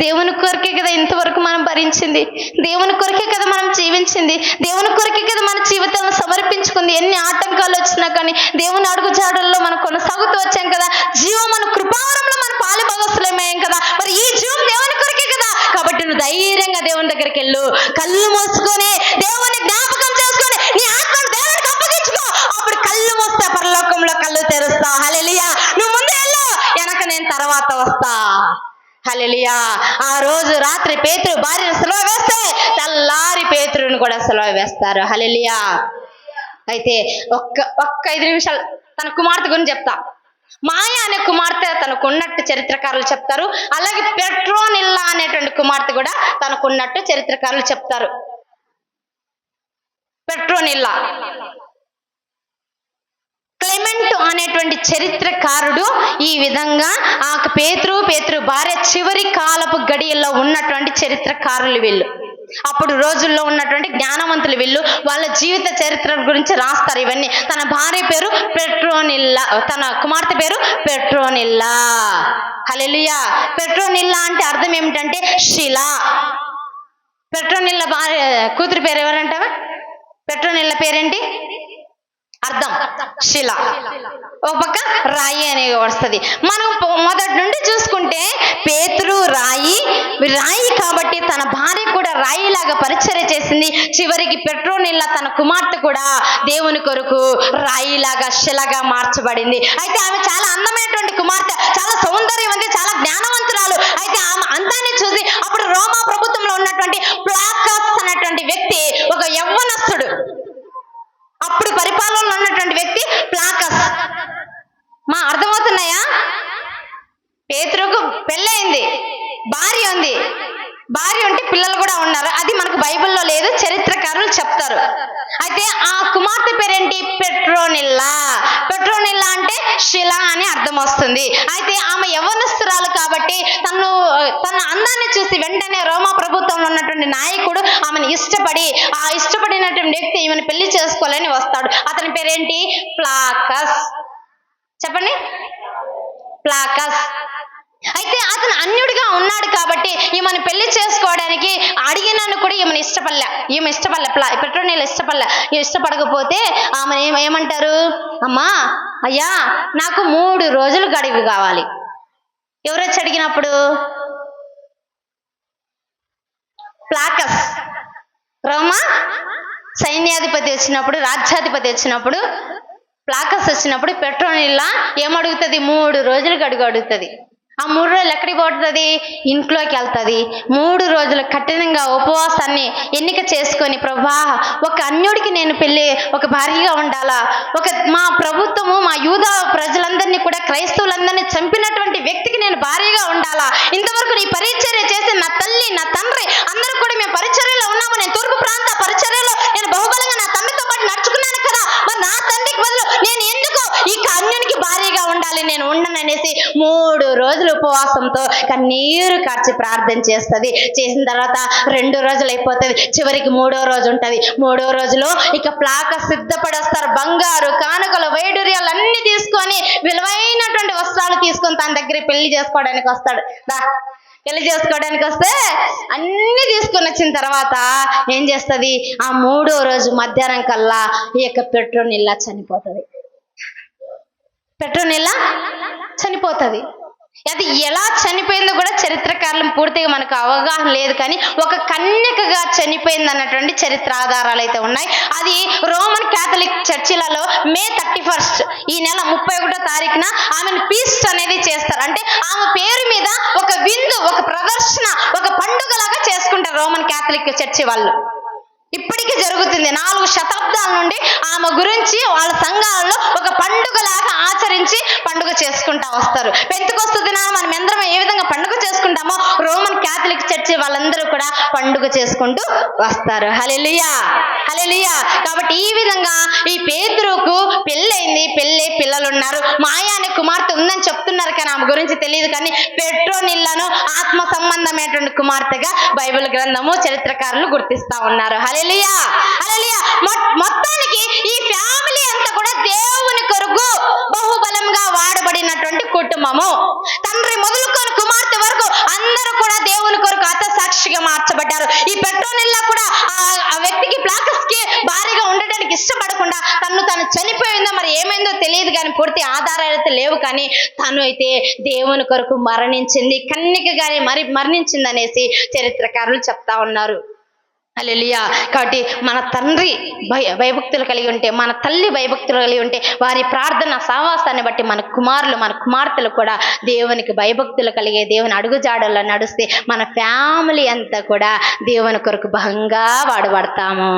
దేవుని కొరకే కదా ఇంతవరకు మనం భరించింది, దేవుని కొరకే కదా మనం జీవించింది, దేవుని కొరకే కదా మన జీవితాలను సమర్పించుకుంది, ఎన్ని ఆటంకాలు వచ్చినా కానీ దేవుని అడుగుజాడల్లో మనం కొనసాగుతూ వచ్చాం కదా, జీవం మన కృపావరంలో మన పాలు భాగస్తులమయ్యాం కదా, మరి ఈ జీవం దేవుని కొరకే కదా. కాబట్టి నువ్వు ధైర్యంగా దేవుని దగ్గరికి వెళ్ళు, కళ్ళు మూసుకొని దేవుని జ్ఞాపకం చేసుకొని నీ ఆత్మను దేవునికి అప్పగించుకో, అప్పుడు కళ్ళు మూస్తా, పరలోకంలో కళ్ళు తెరుస్తా. హల్లెలూయా. నువ్వు ముందు వెళ్ళు, వెనక నేను తర్వాత వస్తా. హల్లెలూయా. ఆ రోజు రాత్రి పేతురు భార్యను సిలువ వేస్తే తెల్లారి పేతురుని కూడా సిలువ వేస్తారు. హల్లెలూయా. అయితే ఒక్క 5 నిమిషాలు తన కుమార్తె గురించి చెప్తా. మాయా అనే కుమార్తె తనకున్నట్టు చరిత్రకారులు చెప్తారు, అలాగే పెట్రోనిల్లా అనేటువంటి కుమార్తె కూడా తనకున్నట్టు చరిత్రకారులు చెప్తారు. పెట్రోనిల్లా, క్లెమెంట్ అనేటువంటి చరిత్రకారుడు ఈ విధంగా ఆ పేతురు భార్య చివరి కాలపు గడియల్లో ఉన్నటువంటి చరిత్రకారులు వీళ్ళు. అప్పుడు రోజుల్లో ఉన్నటువంటి జ్ఞానవంతులు వీళ్ళు. వాళ్ళ జీవిత చరిత్ర గురించి రాస్తారు ఇవన్నీ. తన భార్య పేరు పెట్రోనిల్లా, తన కుమార్తె పేరు పెట్రోనిల్లా. హల్లెలూయా. పెట్రోనిల్లా అంటే అర్థం ఏమిటంటే శిలా. పెట్రోనిల్లా భార్య కూతురు పేరు ఎవరంటావా? పెట్రోనిల్లా పేరేంటి? అర్థం శిల. ఒక పక్క రాయి అనేది వస్తుంది. మనం మొదటి నుండి చూసుకుంటే పేతురు రాయి కాబట్టి తన భార్య కూడా రాయిలాగా పరిచర్య చేసింది. చివరికి పెట్రోనిల్లా తన కుమార్తె కూడా దేవుని కొరకు రాయిలాగా శిలగా మార్చబడింది. అయితే ఆమె చాలా అందమైనటువంటి కుమార్తె, చాలా సౌందర్యవంతి, చాలా జ్ఞానవంతురాలు. అయితే ఆమె అందాన్ని చూసి అప్పుడు రోమా ప్రభుత్వంలో ఉన్నటువంటి ప్లాకస్ అనేటువంటి వ్యక్తి, ఒక యవ్వనస్తుడు, అప్పుడు పరిపాలనలో ఉన్నటువంటి వ్యక్తి ప్లాకస్. అర్థమవుతున్నాయా? పేతురుకు పెళ్ళయింది, భార్య ఉంది, భార్య ఉంటే పిల్లలు కూడా ఉన్నారు. అది మనకు బైబిల్లో లేదు, చరిత్రకారులు చెప్తారు. అయితే ఆ కుమార్తె పేరేంటి? పెట్రోనిల్లా. పెట్రోనిల్లా అంటే శిల అని అర్థం వస్తుంది. అయితే ఆమె యవ్వనస్తురాలు కాబట్టి తన అందాన్ని చూసి వెంటనే రోమా ప్రభుత్వంలో ఉన్నటువంటి నాయకుడు ఆమెను ఇష్టపడి, ఆ ఇష్టపడినటువంటి వ్యక్తి ఈమెను పెళ్లి చేసుకోవాలని వస్తాడు. అతని పేరేంటి? ప్లాకస్. చెప్పండి, ప్లాకస్. అయితే అతను అన్యుడిగా ఉన్నాడు కాబట్టి ఈమెను పెళ్లి చేసుకోవడానికి అడిగినాను కూడా ఈమె ఇష్టపడలే. పెట్రోనిల్లా ఇష్టపడకపోతే ఆమె ఏమంటారు? అమ్మా, అయ్యా, నాకు 3 రోజులు గడువు కావాలి. ఎవరొచ్చి అడిగినప్పుడు? ప్లాకస్, రోమా సైన్యాధిపతి వచ్చినప్పుడు, రాజ్యాధిపతి వచ్చినప్పుడు, ప్లాకస్ వచ్చినప్పుడు పెట్రోనిల్లా ఏమడుగుతుంది? 3 రోజులు గడువు అడుగుతుంది. ఆ 3 రోజులు ఎక్కడికి పోతుంది? ఇంట్లోకి వెళ్తుంది. 3 రోజులు కఠినంగా ఉపవాసాన్ని ఎన్నిక చేసుకొని, ప్రభా, ఒక అన్యుడికి నేను ఒక భార్యగా ఉండాలా? మా ప్రభుత్వము, మా యూదా ప్రజలందరినీ కూడా, క్రైస్తవులందరినీ చంపినటువంటి వ్యక్తికి నేను భార్యగా ఉండాలా? ఇంతవరకు నీ పరిచర్య చేసి నా తల్లి, నా తండ్రి అందరూ కూడా మేము పరిచర్యలో ఉన్నాము. నేను తూర్పు ప్రాంత పరిచర్యలో నేను బహుబలంగా నా తల్లితో పాటు నడుచుకున్నాను కదా, మరి నా తండ్రికి బదులు నేను ఎందుకు ఈ అన్యునికి భార్యగా ఉండాలి? నేను ఉండననేసి 3 రోజులు ఉపవాసం విశ్వాసంతో కన్నీరు కార్చి ప్రార్థన చేస్తుంది. చేసిన తర్వాత 2 రోజులు అయిపోతుంది. చివరికి 3వ రోజు ఉంటుంది. 3వ రోజులో ఇక ప్లాక సిద్ధపడేస్తారు. బంగారు కానుకలు వైడూర్యాలు అన్ని తీసుకొని విలువైనటువంటి వస్త్రాలు తీసుకొని తన దగ్గర పెళ్లి చేసుకోవడానికి వస్తాడు. పెళ్లి చేసుకోవడానికి వస్తే అన్ని తీసుకొని వచ్చిన తర్వాత ఏం చేస్తుంది? ఆ 3వ రోజు మధ్యాహ్నం కల్లా ఈ యొక్క పెట్రోనిల్లా చనిపోతుంది. పెట్రోనిల్లా చనిపోతుంది. అది ఎలా చనిపోయిందో కూడా చరిత్రకారులు పూర్తిగా మనకు అవగాహన లేదు, కానీ ఒక కన్యకగా చనిపోయింది అన్నటువంటి చరిత్ర ఆధారాలు అయితే ఉన్నాయి. అది రోమన్ క్యాథలిక్ చర్చిలలో మే 31 ఈ నెల 31వ తారీఖున ఆమెను ఫీస్ట్ అనేది చేస్తారు. అంటే ఆమె పేరు మీద ఒక విందు, ఒక ప్రదర్శన, ఒక పండుగలాగా చేసుకుంటారు రోమన్ క్యాథలిక్ చర్చి వాళ్ళు. ఇప్పటికీ జరుగుతుంది. 4 శతాబ్దాల నుండి ఆమె గురించి వాళ్ళ సంఘాలలో ఒక పండుగలాగా ఆచరించి పండుగ చేసుకుంటా వస్తారు. పెంతెకొస్తు దినాన మనం అందరం ఏ విధంగా పండుగ చేసుకుంటామో రోమన్ క్యాథలిక్ చర్చి వాళ్ళందరూ కూడా పండుగ చేసుకుంటూ వస్తారు. హల్లెలూయా, హల్లెలూయా. కాబట్టి ఈ విధంగా ఈ పేతురుకు పెళ్ళైంది, పిల్లలు ఉన్నారు. మాయా అనే కుమార్తె ఉందని చెప్తున్నారు, కానీ ఆమె గురించి తెలియదు. కానీ పెట్రోనిల్లాను ఆత్మ సంబంధమైనటువంటి కుమార్తెగా బైబిల్ గ్రంథము చరిత్రకారులు గుర్తిస్తా ఉన్నారు. హల్లెలూయా, హల్లెలూయా. మొత్తానికి ఈ ఫ్యామిలీ అంతా కూడా దేవుని కొరకు బహుబలంగా వాడబడినటువంటి కుటుంబము. తండ్రి మొదలుకొని కుమార్తె వరకు అందరూ కూడా దేవుని కొరకు హతసాక్షిగా మార్చబడ్డారు. ఈ పెట్రోనిల్లా కూడా ఆ వ్యక్తికి ప్లాకస్కి భారీగా ఉండడానికి ఇష్టపడకుండా తను చనిపోయిందో మరి ఏమైందో తెలియదు, కానీ పూర్తి ఆధారాలు అయితే లేవు. కానీ తను అయితే దేవుని కొరకు మరణించింది, కన్యకగానే మరణించింది అనేసి చరిత్రకారులు చెప్తా ఉన్నారు. హల్లెలూయా. కాబట్టి మన తండ్రి భయభక్తులు కలిగి ఉంటే, మన తల్లి భయభక్తులు కలిగి ఉంటే, వారి ప్రార్థన సహవాసాన్ని బట్టి మన కుమారులు, మన కుమార్తెలు కూడా దేవునికి భయభక్తులు కలిగే దేవుని అడుగుజాడల్లో నడుస్తే మన ఫ్యామిలీ అంతా కూడా దేవుని కొరకు బహంగా వాడబడతాము.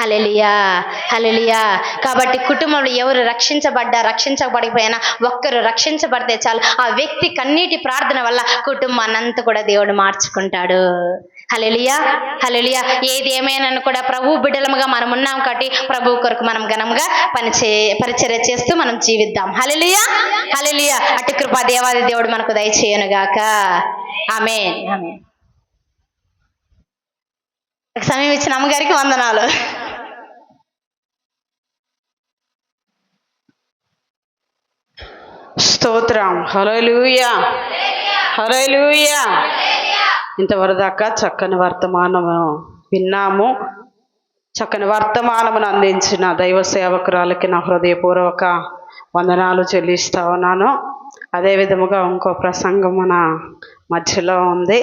హల్లెలూయా, హల్లెలూయా. కాబట్టి కుటుంబంలో ఎవరు రక్షించబడకపోయినా ఒక్కరు రక్షించబడితే చాలు, ఆ వ్యక్తి కన్నీటి ప్రార్థన వల్ల కుటుంబాన్ని అంతా కూడా దేవుడు మార్చుకుంటాడు. హల్లెలూయా, హల్లెలూయా. ఏది ఏమైనా కూడా ప్రభు బిడ్డలముగా మనం ఉన్నాం కాబట్టి ప్రభు కొరకు మనం ఘనంగా పరిచర్య చేస్తూ మనం జీవిద్దాం. హల్లెలూయా, హల్లెలూయా. అటు కృపా దేవాది దేవుడు మనకు దయచేయనుగాక. ఆమేన్, ఆమేన్. సమయం ఇచ్చిన అమ్మగారికి వందనాలు. స్తోత్రం. హల్లెలూయా, హల్లెలూయా. ఇంతవరదాకా చక్కని వర్తమానము విన్నాము. చక్కని వర్తమానమును అందించిన దైవ సేవకురాలకి నా హృదయపూర్వక వందనాలు చెల్లిస్తా ఉన్నాను. అదే విధముగా ఇంకో ప్రసంగం మన మధ్యలో ఉంది.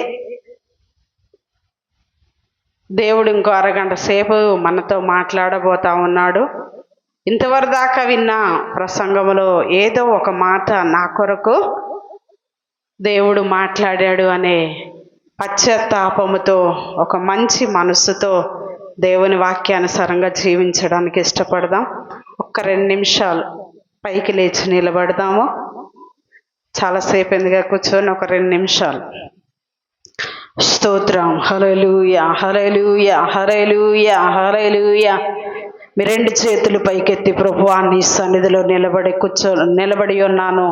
దేవుడు ఇంకో అరగంట సేపు మనతో మాట్లాడబోతా ఉన్నాడు. ఇంతవరదాకా విన్న ప్రసంగములో ఏదో ఒక మాట నా కొరకు దేవుడు మాట్లాడాడు అనే పశ్చాత్తాపముతో, ఒక మంచి మనస్సుతో దేవుని వాక్యానుసారంగా జీవించడానికి ఇష్టపడదాం. ఒక్క 2 నిమిషాలు పైకి లేచి నిలబడదాము. చాలాసేపు ఎందుగా కూర్చొని ఒక 2 నిమిషాలు. స్తోత్రం. హల్లెలూయా, హల్లెలూయా, హల్లెలూయా, హల్లెలూయా. మీ 2 చేతులు పైకెత్తి ప్రభువా నీ సన్నిధిలో నిలబడి ఉన్నాను.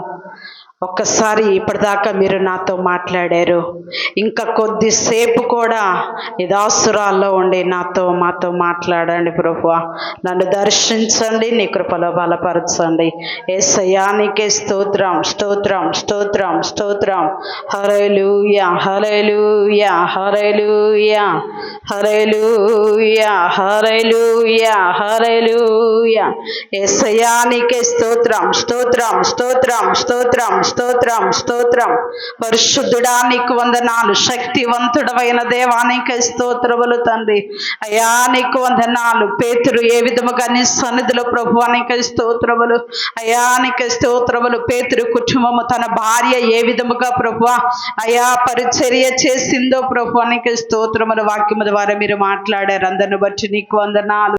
ఒక్కసారి ఇప్పటిదాకా మీరు నాతో మాట్లాడారు, ఇంకా కొద్దిసేపు కూడా నిదాసురాల్లో ఉండి మాతో మాట్లాడండి ప్రభువా. నన్ను దర్శించండి, నీ కృపలో బలపరచండి. యేసయ్యా నీకే స్తోత్రం, స్తోత్రం, స్తోత్రం, స్తోత్రం. హల్లెలూయా, హల్లెలూయా, హల్లెలూయా, హల్లెలూయా, హల్లెలూయా, హల్లెలూయా. యేసయ్యా నీకే స్తోత్రం, స్తోత్రం, స్తోత్రం, స్తోత్రం, స్తోత్రం, స్తోత్రం. పరిశుద్ధుడా నీకు వందనాలు. శక్తివంతుడమైన దేవానికి స్తోత్రములు తండ్రి. అయ్యా నీకు వందనాలు. పేతురు ఏ విధముగా నీ సన్నిధిలో ప్రభువానికి స్తోత్రములు. అయ్యా నీకు స్తోత్రములు. పేతురు కుటుంబము, తన భార్య ఏ విధముగా ప్రభువా అయ్యా పరిచర్య చేసిందో ప్రభువానికి స్తోత్రములు. వాక్యము ద్వారా మీరు మాట్లాడారు. అందరిని బట్టి నీకు వందనాలు.